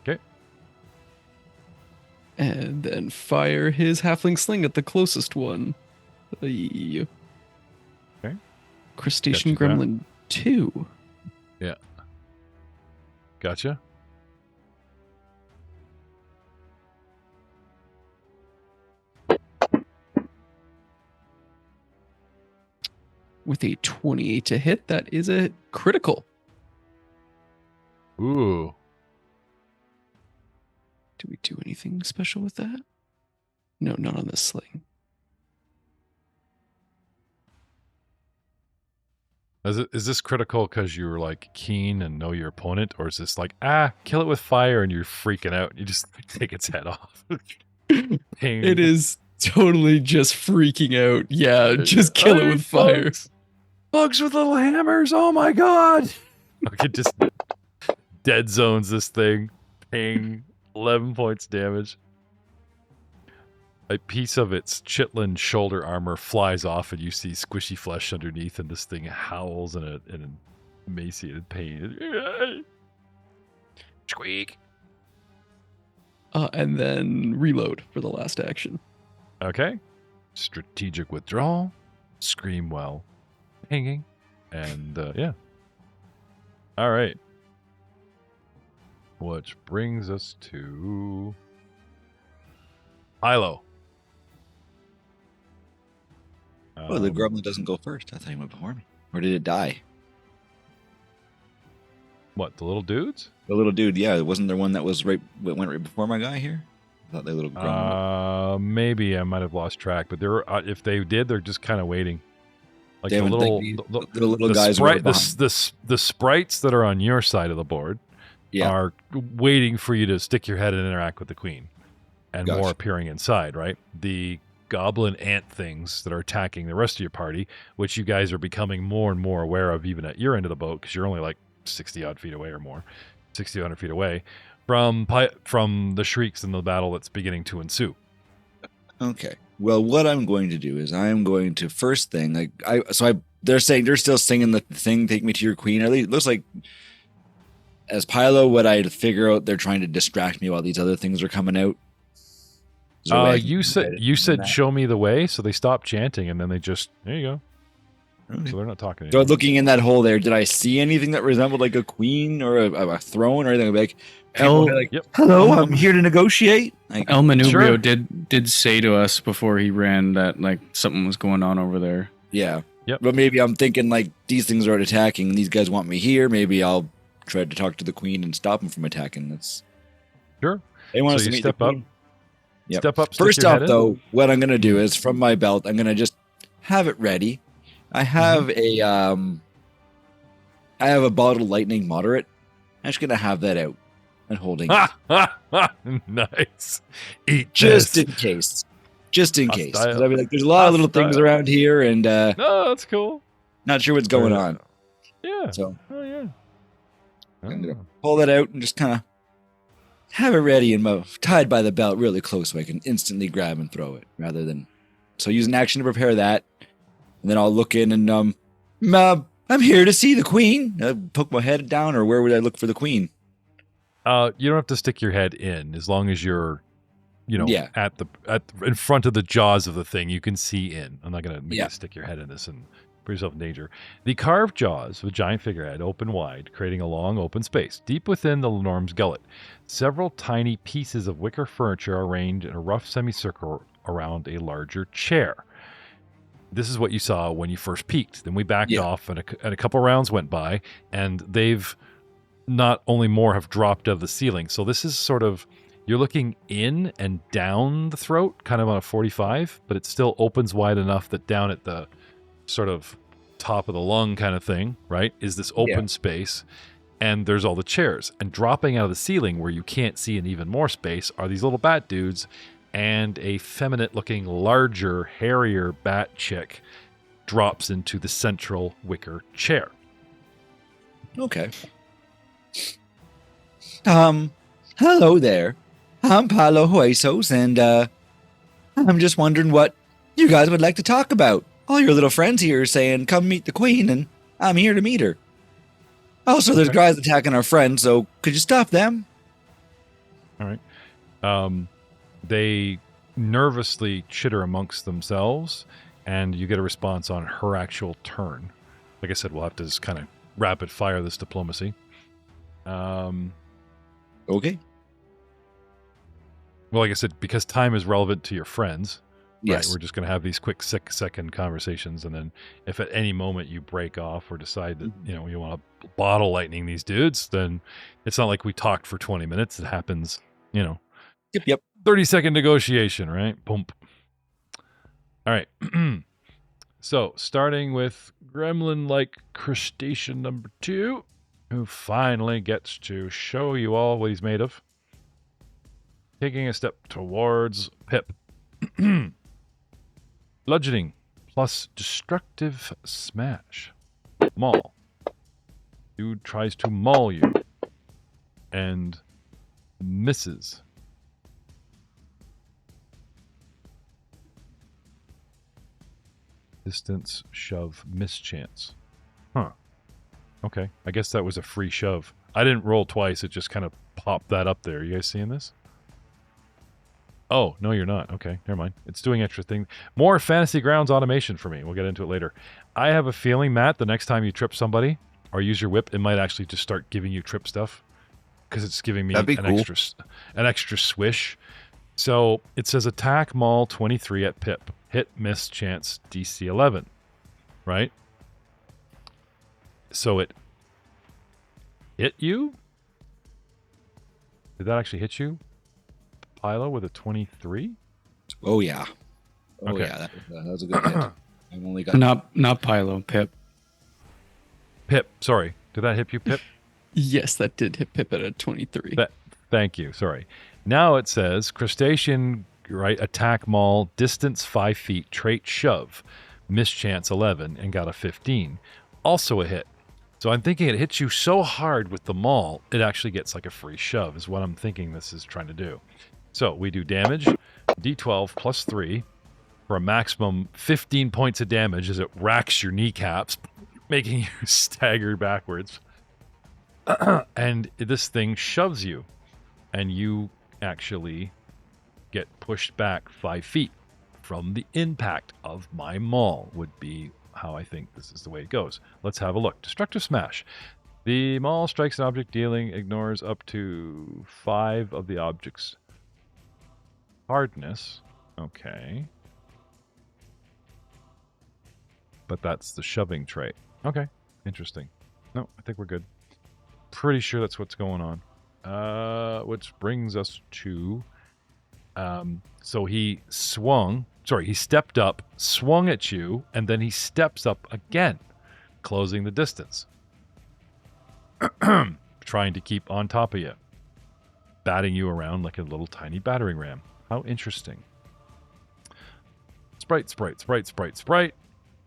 Okay. And then fire his halfling sling at the closest one. Okay. Crustacean Got you Gremlin 2. Yeah. Gotcha. With a 28 to hit, that is a critical. Ooh. Do we do anything special with that? No, not on this sling. Is this critical because you're like keen and know your opponent, or is this like kill it with fire and you're freaking out and you just take its head off? Ping. It is totally just freaking out. Yeah, just kill it with fire. Bugs with little hammers. Oh my god. Okay, just dead zones this thing. Ping. 11 points damage. A piece of its chitlin shoulder armor flies off, and you see squishy flesh underneath, and this thing howls in an emaciated pain. Squeak. And then reload for the last action. Okay. Strategic withdrawal. Scream while hanging. And, yeah. All right. Which brings us to Hilo. Oh, the gremlin doesn't go first. I thought he went before me. Or did it die? What, the little dudes? The little dude, yeah. Wasn't there one that went right before my guy here? I thought the little gremlin. Maybe I might have lost track, but they're if they did, they're just kind of waiting. Like Devin, the little guys were behind. the sprites that are on your side of the board are waiting for you to stick your head and interact with the queen, and more appearing inside. Right, the goblin ant things that are attacking the rest of your party, which you guys are becoming more and more aware of, even at your end of the boat, because you're only like 60 odd feet away or more, 60, 100 feet away from the shrieks in the battle that's beginning to ensue. Okay. Well, what I'm going to do is I am going to first thing they're saying they're still singing the thing, "Take me to your queen." It looks like as Pilo, what I figure out, they're trying to distract me while these other things are coming out. You said show me the way, so they stopped chanting, and then they just there you go. Okay. So they're not talking. So looking in that hole there, did I see anything that resembled like a queen or a throne or anything like? Yep. Hello, I'm here to negotiate. Like, El Manubrio Sure. did say to us before he ran that like something was going on over there. yeah. Yep. But maybe I'm thinking like these things are attacking. And these guys want me here. Maybe I'll try to talk to the queen and stop them from attacking. That's Sure. they want So us to you meet step the up. queen. Yep. Step up. stick First your off, head in. though, what I'm gonna do is from my belt, I'm gonna just have it ready. I have a I have a bottle lightning moderate. I'm just gonna have that out and holding it. Nice. Eat Just this. in case. Just in case. 'Cause Hostile. I mean, like, there's a lot of little things Hostile. around here, and No, that's cool. not sure what's going on. Yeah. So Oh yeah. I'm gonna Oh. pull that out and just kind of have it ready and tied by the belt really close so I can instantly grab and throw it rather than. So use an action to prepare that, and then I'll look in and I'm here to see the queen. Poke my head down, or where would I look for the queen? You don't have to stick your head in as long as you're, Yeah. at in front of the jaws of the thing. You can see in. I'm not gonna make Yeah. you stick your head in this and put yourself in danger. The carved jaws of a giant figurehead open wide, creating a long open space deep within the Norm's gullet. Several tiny pieces of wicker furniture are arranged in a rough semicircle around a larger chair. This is what you saw when you first peeked. Then we backed off, and a couple rounds went by, and they've not only more have dropped out of the ceiling. So this is sort of, you're looking in and down the throat, kind of on a 45, but it still opens wide enough that down at the sort of top of the lung kind of thing, right, is this open space, and there's all the chairs. And dropping out of the ceiling where you can't see in even more space are these little bat dudes and a feminine-looking, larger, hairier bat chick drops into the central wicker chair. Okay. Hello there. I'm Paolo Huesos, and I'm just wondering what you guys would like to talk about. All your little friends here are saying, come meet the queen, and I'm here to meet her. Also, there's guys attacking our friends, so could you stop them? All right. They nervously chitter amongst themselves, and you get a response on her actual turn. Like I said, we'll have to just kind of rapid fire this diplomacy. Okay. Well, like I said, because time is relevant to your friends, Yes. right, we're just going to have these quick 6-second conversations, and then if at any moment you break off or decide that you want to bottle lightning these dudes, then it's not like we talked for 20 minutes. It happens, Yep. 30-second negotiation, right? Boom. All right. So, starting with gremlin-like crustacean number 2, who finally gets to show you all what he's made of. Taking a step towards Pip. Bludgeoning plus destructive smash. Maul. Dude tries to maul you and misses. Distance shove mischance. Huh. Okay. I guess that was a free shove. I didn't roll twice. It just kind of popped that up there. You guys seeing this? Oh, no, you're not. Okay, never mind. It's doing extra things. More Fantasy Grounds automation for me. We'll get into it later. I have a feeling, Matt, the next time you trip somebody or use your whip, it might actually just start giving you trip stuff because it's giving me an extra swish. So it says attack maul 23 at Pip. Hit miss chance DC 11. Right? So it hit you? Did that actually hit you? Pilo with a 23? Oh, yeah. Okay. Yeah. That was a good hit. I've only got... Not Pilo, Pip. Pip, sorry. Did that hit you, Pip? Yes, that did hit Pip at a 23. Thank you. Sorry. Now it says crustacean, right? Attack maul, distance 5 feet, trait shove, mischance 11, and got a 15. Also a hit. So I'm thinking it hits you so hard with the maul, it actually gets like a free shove, is what I'm thinking this is trying to do. So we do damage, D12 plus 3 for a maximum 15 points of damage as it racks your kneecaps, making you stagger backwards. And this thing shoves you, and you actually get pushed back 5 feet from the impact of my maul, would be how I think this is the way it goes. Let's have a look. Destructive smash. The maul strikes an object, ignores up to 5 of the object's hardness. Okay. But that's the shoving trait. Okay. Interesting. No, I think we're good. Pretty sure that's what's going on. Which brings us to... so he stepped up, swung at you, and then he steps up again, closing the distance. trying to keep on top of you, batting you around like a little tiny battering ram. How interesting. Sprite.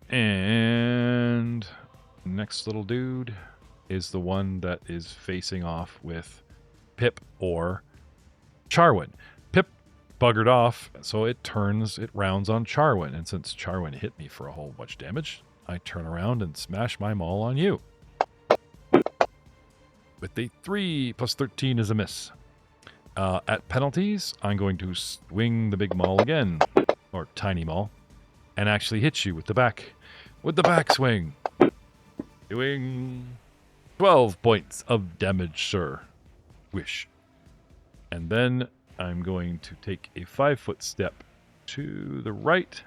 And next little dude is the one that is facing off with Pip or Charwin. Pip buggered off, so it rounds on Charwin. And since Charwin hit me for a whole bunch of damage, I turn around and smash my maul on you. With a 3 plus 13 is a miss. At penalties, I'm going to swing the big maul again, or tiny maul, and actually hit you with the back swing. Doing 12 points of damage, sir. Wish. And then I'm going to take a 5-foot step to the right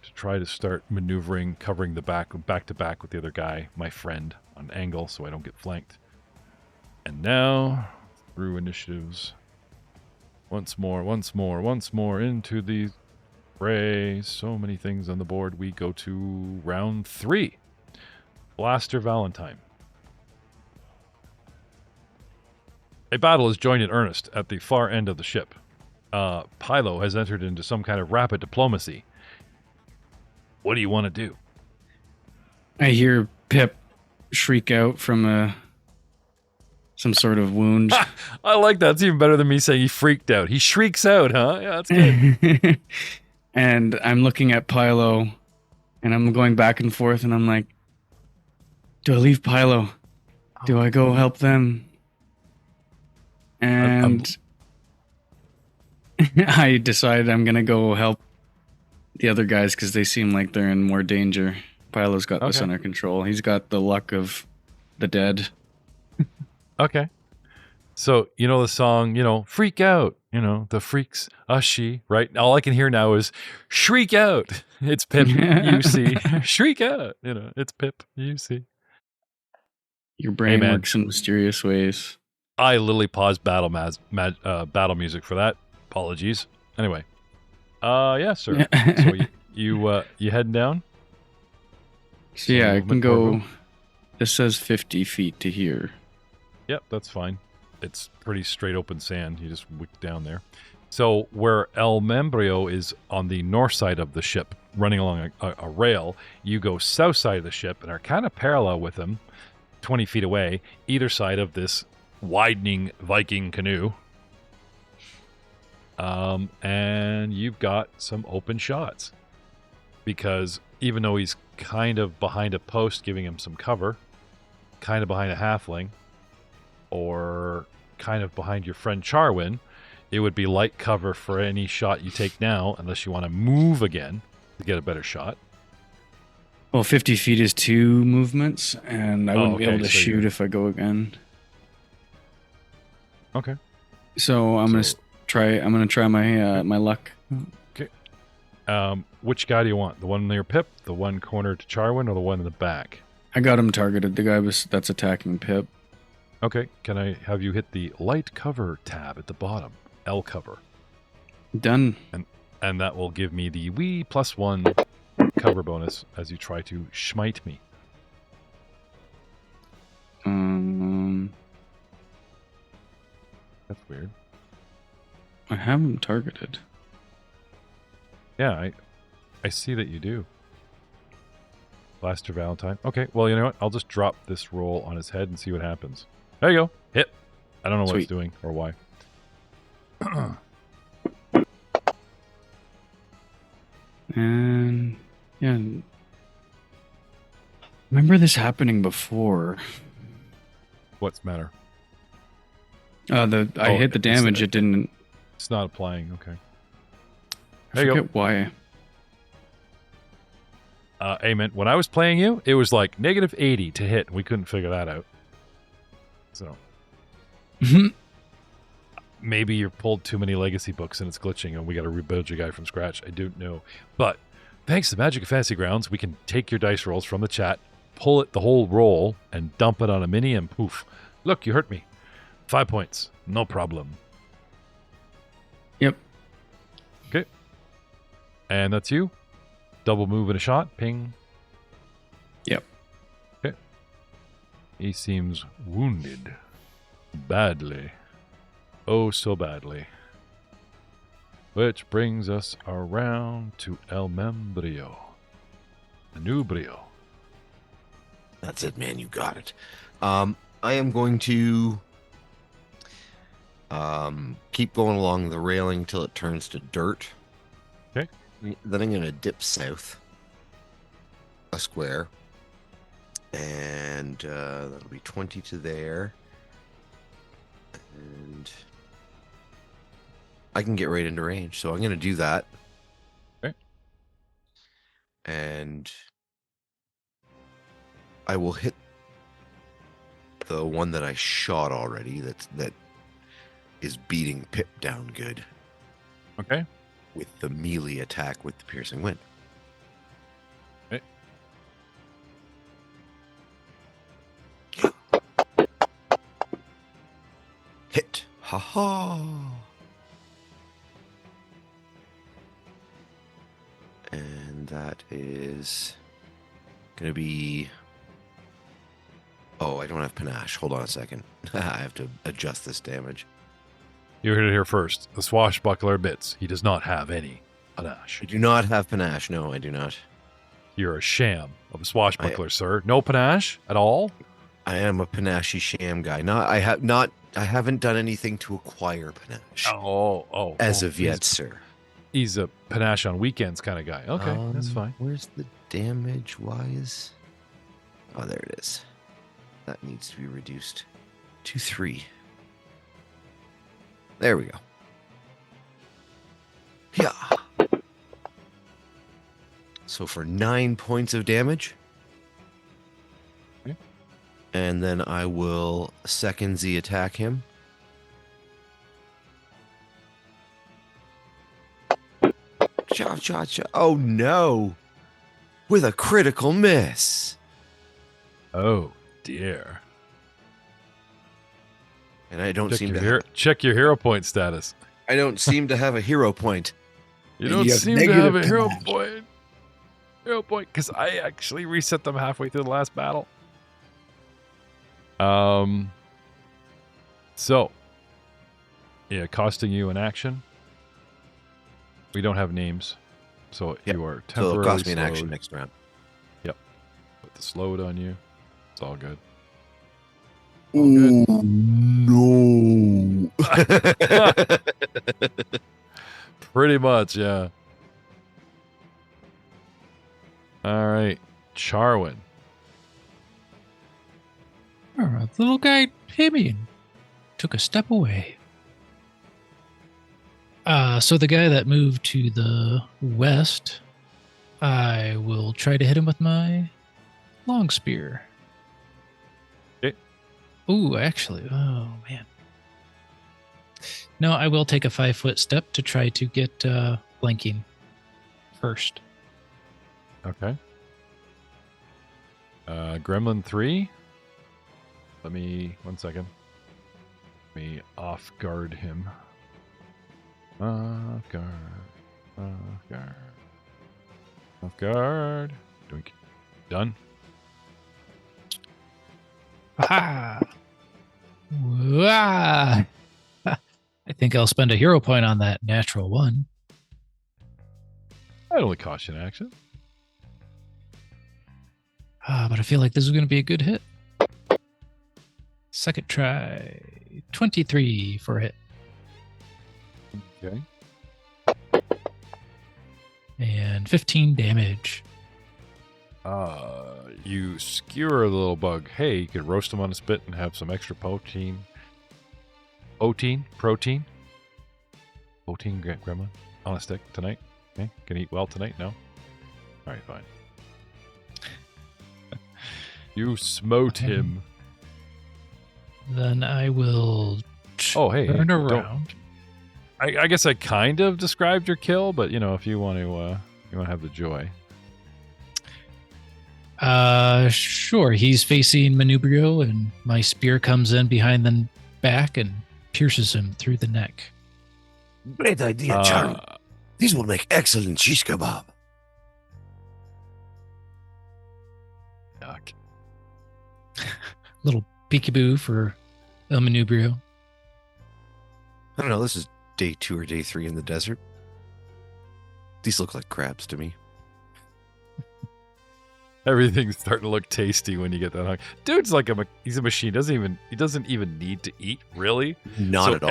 to try to start maneuvering, covering the back to back with the other guy, my friend, on an angle so I don't get flanked. And now, through initiatives, once more into the fray. So many things on the board. We go to round 3. Blaster Valentine. A battle is joined in earnest at the far end of the ship. Pylo has entered into some kind of rapid diplomacy. What do you want to do? I hear Pip shriek out from some sort of wound. I like that. It's even better than me saying he freaked out. He shrieks out, huh? Yeah, that's good. And I'm looking at Pylo, and I'm going back and forth, and I'm like, do I leave Pylo? Do I go help them? And I decided I'm going to go help the other guys because they seem like they're in more danger. Pylo's got this under control. He's got the luck of the dead. Okay. So, you know the song, Freak Out, the freaks, she, right? All I can hear now is shriek out. It's Pip, you see. Shriek out, it's Pip, you see. Your brain works in mysterious ways. I literally paused battle music for that. Apologies. Anyway. Yeah, sir. So you heading down? So yeah, I can go. This says 50 feet to here. Yep, that's fine. It's pretty straight open sand. You just wick down there. So where El Membrio is on the north side of the ship, running along a rail, you go south side of the ship and are kind of parallel with him, 20 feet away, either side of this widening Viking canoe. And you've got some open shots. Because even though he's kind of behind a post giving him some cover, kind of behind a halfling, or kind of behind your friend Charwin, it would be light cover for any shot you take now, unless you want to move again to get a better shot. Well, 50 feet is 2 movements, and I wouldn't be able to shoot if I go again. Okay. So I'm gonna try my luck. Okay. Which guy do you want? The one near Pip, the one corner to Charwin, or the one in the back? I got him targeted. The guy that's attacking Pip. Okay. Can I have you hit the light cover tab at the bottom? L cover. Done. And that will give me the wee +1 cover bonus as you try to smite me. That's weird. I have him targeted. Yeah, I see that you do. Blaster Valentine. Okay, well, you know what? I'll just drop this roll on his head and see what happens. There you go. Hit. I don't know what it's doing or why. And yeah, remember this happening before. What's the matter? I hit the damage. It didn't. It's not applying. Okay. I forget why. Amen. When I was playing you, it was like -80 to hit. We couldn't figure that out. So. Maybe you pulled too many legacy books and it's glitching and we got to rebuild your guy from scratch. I don't know. But thanks to Magic of Fantasy Grounds, we can take your dice rolls from the chat, pull it the whole roll, and dump it on a mini and poof. Look, you hurt me. 5 points. No problem. Yep. Okay. And that's you. Double move and a shot. Ping. Yep. Okay. He seems wounded. Badly. Oh, so badly. Which brings us around to El Membrio. Nubrio. That's it, man. You got it. I am going to keep going along the railing till it turns to dirt. Okay. Then I'm going to dip south a square. And that'll be 20 to there. And I can get right into range. So I'm going to do that. Okay. And I will hit the one that I shot already that is beating Pip down good Okay. with the melee attack with the piercing wind. Okay. Hit. Ha ha. And that is going to be... Oh, I don't have panache. Hold on a second. I have to adjust this damage. You heard it here first. The swashbuckler bits. He does not have any panache. I do not have panache. No, I do not. You're a sham of a swashbuckler, sir. No panache at all? I am a panache sham guy. I haven't done anything to acquire panache as of yet, sir. He's a panache on weekends kind of guy. Okay, that's fine. Where's the damage wise? Oh, there it is. That needs to be reduced to 3. There we go. Yeah. So for 9 points of damage. Okay. And then I will second Z attack him. Cha cha cha. Oh no. With a critical miss. Oh, dear. And I don't Check your hero point status. I don't seem to have a hero point. You And don't you have seem to have a negative hero panache. point. Hero point, because I actually reset them halfway through the last battle. So, yeah, costing you an action. We don't have names, so Yep. you are So temporarily it'll cost me an action slowed. next round. Put the slowed on you. It's all good. Ooh, no. Pretty much, yeah. All right, Charwin. The little guy hit me and took a step away. So the guy that moved to the west, I will try to hit him with my long spear. Okay. Ooh, actually, oh man. No, I will take a 5-foot step to try to get flanking first. Okay. Gremlin 3. Let me, 1 second. Let me off guard him. Off guard. Off guard. Off guard. Doink. Done. Aha! Wah! I think I'll spend a hero point on that natural one. That only cost you an action. But I feel like this is going to be a good hit. Second try. 23 for a hit. Okay. And 15 damage. You skewer the little bug. Hey, you could roast him on a spit and have some extra protein. Protein, gremlin on a stick tonight. Okay, can eat well tonight? No. All right, fine. You smote him. Then I will Oh, hey, turn don't- around. I guess I kind of described your kill, but if you want to have the joy. Sure. He's facing Manubrio, and my spear comes in behind the back and pierces him through the neck. Great idea, Charlie. These will make excellent shish kebab. Yuck. little peekaboo for El Manubrio. I don't know. This is day 2 or day 3 in the desert. These look like crabs to me. Everything's starting to look tasty when you get that hungry. Dude's like he's a machine. He doesn't even need to eat, really. Not at all.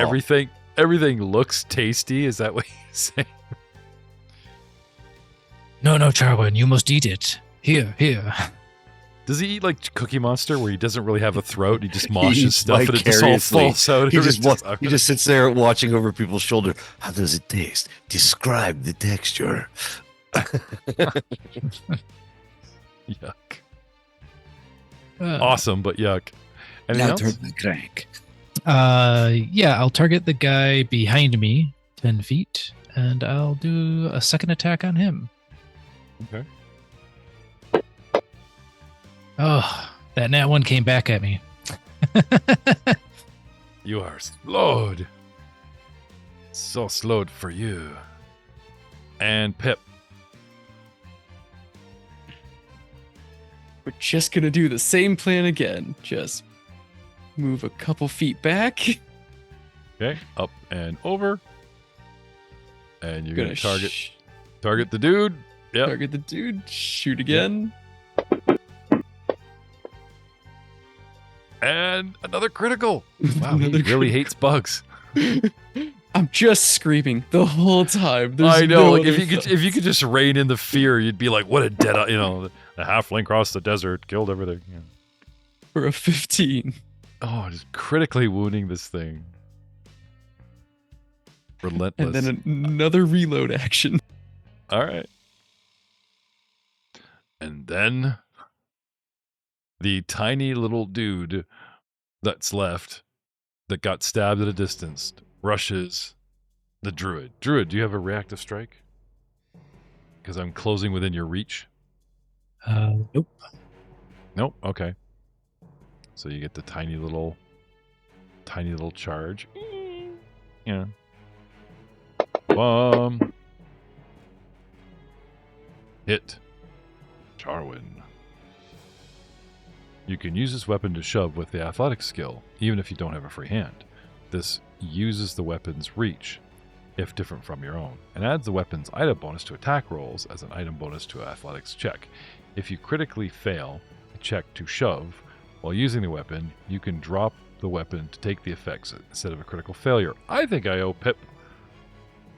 Everything looks tasty. Is that what you're saying? No, Charwin, you must eat it. Here. Does he eat like Cookie Monster, where he doesn't really have a throat? He just moshes eats stuff and it just all vicariously. falls out. He just sits there watching over people's shoulder. How does it taste? Describe the texture. Yuck. Awesome, but yuck. Anything Now else? turn the crank. Yeah, I'll target the guy behind me 10 feet, and I'll do a second attack on him. Okay. Oh, that nat 1 came back at me. You are slowed. So slowed for you. And Pip. We're just gonna do the same plan again. Just move a couple feet back. Okay, up and over. And you're Gonna going to target the dude. Yep. target the dude. Shoot again. And another critical. Wow, he Another really hates bugs. I'm just screaming the whole time. There's I know. no Like other if you could just rein in the fear, you'd be like, what a dead, the halfling crossed the desert, killed everything. Yeah. for a 15. Oh, just critically wounding this thing. Relentless. And then another reload action. All right. And then the tiny little dude that's left that got stabbed at a distance rushes the druid. Druid, do you have a reactive strike? Because I'm closing within your reach. Nope. Nope. Okay. So you get the tiny little charge. Yeah. Hit. Charwin. You can use this weapon to shove with the athletics skill, even if you don't have a free hand. This uses the weapon's reach, if different from your own, and adds the weapon's item bonus to attack rolls as an item bonus to an athletics check. If you critically fail a check to shove while using the weapon, you can drop the weapon to take the effects instead of a critical failure. I think I owe Pip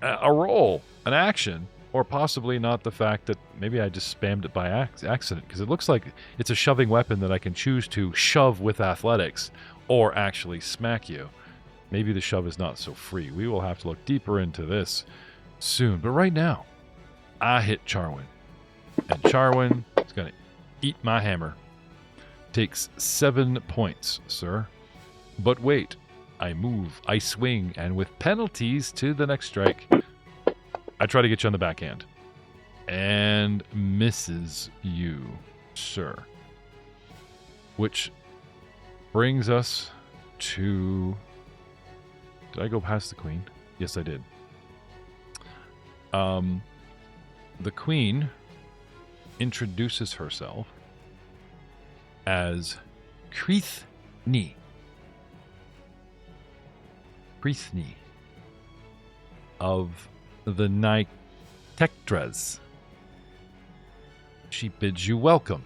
a roll, an action, or possibly not the fact that maybe I just spammed it by accident, because it looks like it's a shoving weapon that I can choose to shove with athletics or actually smack you. Maybe the shove is not so free. We will have to look deeper into this soon. But right now, I hit Charwin. And Charwin is going to eat my hammer. Takes 7 points, sir. But wait, I move, I swing, and with penalties to the next strike, I try to get you on the backhand. And misses you, sir. Which brings us to... Did I go past the queen? Yes, I did. The queen introduces herself as Krithni. Krithni of the Nyctectres. She bids you welcome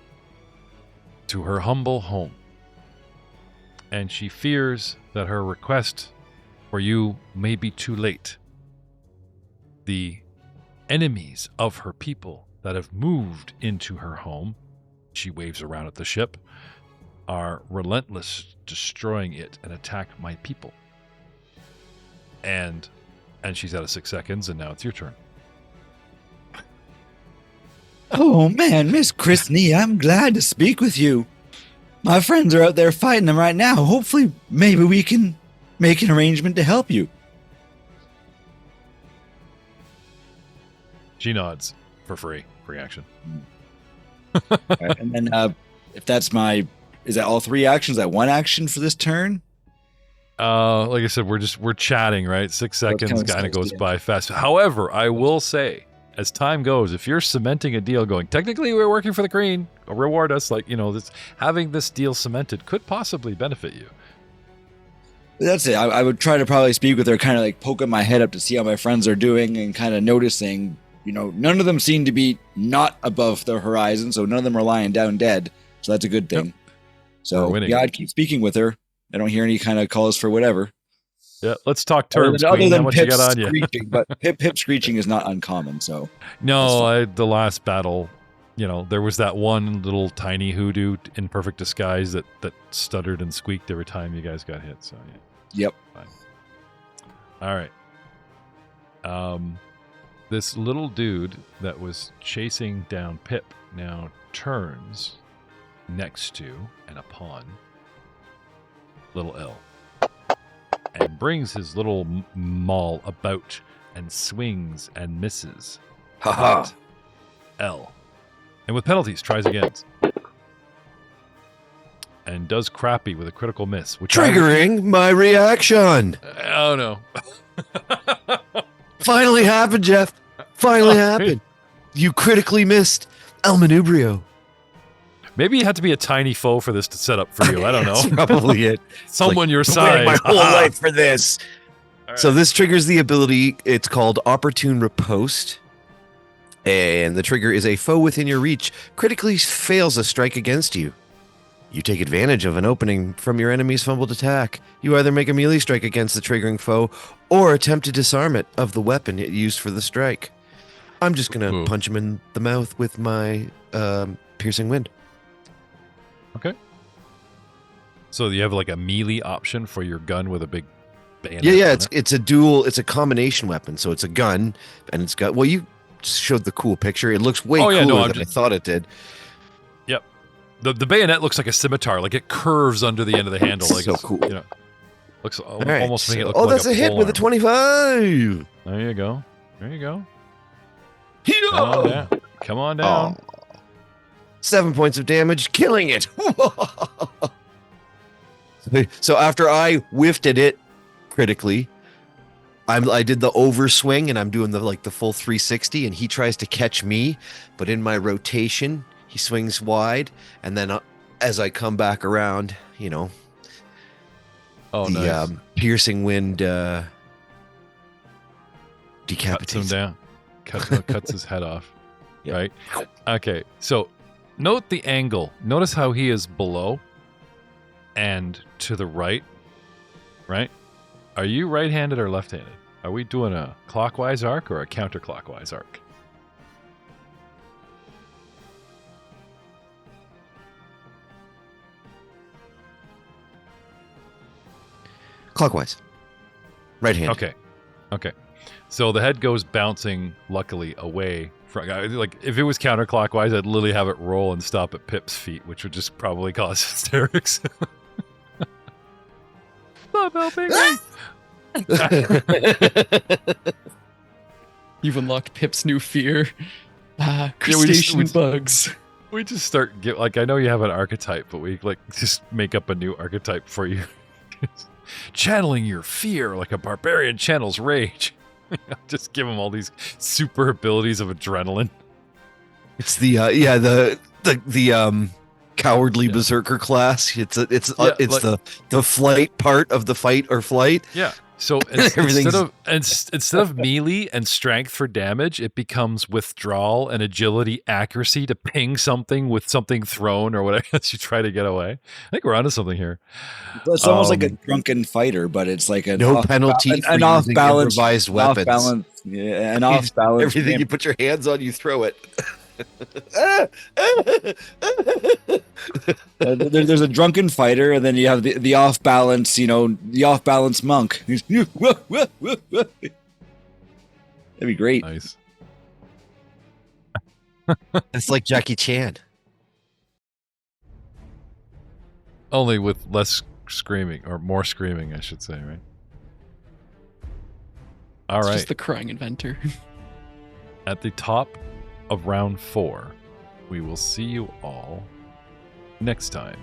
to her humble home, and she fears that her request for you may be too late. The enemies of her people that have moved into her home, she waves around at the ship, are relentless, destroying it and attack my people. And she's out of 6 seconds, and now it's your turn. Oh man, Miss Christney, I'm glad to speak with you. My friends are out there fighting them right now. Hopefully, maybe we can make an arrangement to help you. She nods for free action. Right, and then, if that's is that all 3 actions? Is that 1 action for this turn? Like I said, we're chatting, right? 6 seconds kinda kind of starts, goes yeah. by fast. However, I will say, as time goes, if you're cementing a deal going, technically we're working for the Queen, reward us, like, having this deal cemented could possibly benefit you. That's it. I would try to probably speak with her, kind of like poking my head up to see how my friends are doing and kind of noticing, none of them seem to be not above the horizon, so none of them are lying down dead. So that's a good thing. Yep. So yeah, I'd keep speaking with her. I don't hear any kind of calls for whatever. Yeah, let's talk terms, Other Queen. than How much you Pip's got on you? screeching, but Pip screeching is not uncommon. So No, the last battle, there was that one little tiny hoodoo in perfect disguise that stuttered and squeaked every time you guys got hit. So yeah. Yep. Fine. All right. This little dude that was chasing down Pip now turns next to and upon little L and brings his little maul about and swings and misses. Haha. L. And with penalties, tries again. And does crappy with a critical miss. Which Triggering my reaction. Oh, no. Finally happened, Jeff. Finally happened. You critically missed El Manubrio. Maybe you had to be a tiny foe for this to set up for you. I don't know. That's probably it. Someone your Waited size. my whole life for this. All So right. this triggers the ability. It's called Opportune Riposte. And the trigger is a foe within your reach critically fails a strike against you. You take advantage of an opening from your enemy's fumbled attack. You either make a melee strike against the triggering foe or attempt to disarm it of the weapon it used for the strike. I'm just going Ooh. to punch him in the mouth with my piercing wind. So you have like a melee option for your gun with a big bayonet. Yeah, on it? it's a combination weapon. So it's a gun and it's got, you showed the cool picture. It looks way Oh, yeah, cooler no, I'm than I thought it did. Yep. The bayonet looks like a scimitar. Like it curves under the end of the handle. Like So it's, cool. Looks All right, almost make it so- look oh, like that's a hit pole with a arm. 25. There you go. Come on down. Come on down. Oh. 7 points of damage, killing it. So after I whiffed at it critically, I did the overswing and I'm doing the full 360, and he tries to catch me, but in my rotation he swings wide, and then as I come back around, Oh, the nice. piercing wind Cuts him decapitates. down. Cuts his head off. Yeah. Right? Okay. So note the angle. Notice how he is below and to the right. Right? Are you right-handed or left-handed? Are we doing a clockwise arc or a counterclockwise arc? Clockwise. Right hand. Okay. So the head goes bouncing, luckily, away from. Like, if it was counterclockwise, I'd literally have it roll and stop at Pip's feet, which would just probably cause hysterics. Stop helping me! You've unlocked Pip's new fear. we just- Crustacean we- bugs. We just start I know you have an archetype, but we just make up a new archetype for you. Channeling your fear like a barbarian channels rage. Just give him all these super abilities of adrenaline. It's the cowardly berserker class. It's the flight part of the fight or flight. Yeah. So instead of melee and strength for damage, it becomes withdrawal and agility, accuracy to ping something with something thrown or whatever as you try to get away. I think we're onto something here. It's almost like a drunken fighter, but it's like a No penalty for an using off balance improvised weapons. An off balance. Everything you put your hands on, you throw it. There's a drunken fighter, and then you have the off balance, the off balance monk. That'd be great. Nice. It's like Jackie Chan. Only with less screaming, or more screaming, I should say, right? All It's right. just the crying inventor. At the top of round 4, we will see you all next time.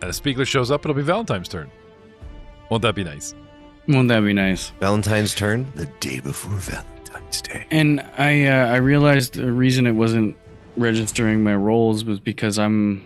As Speigler shows up, it'll be Valentine's turn. Won't that be nice? Won't that be nice? Valentine's turn, the day before Valentine. Nice day. And I realized the reason it wasn't registering my rolls was because I'm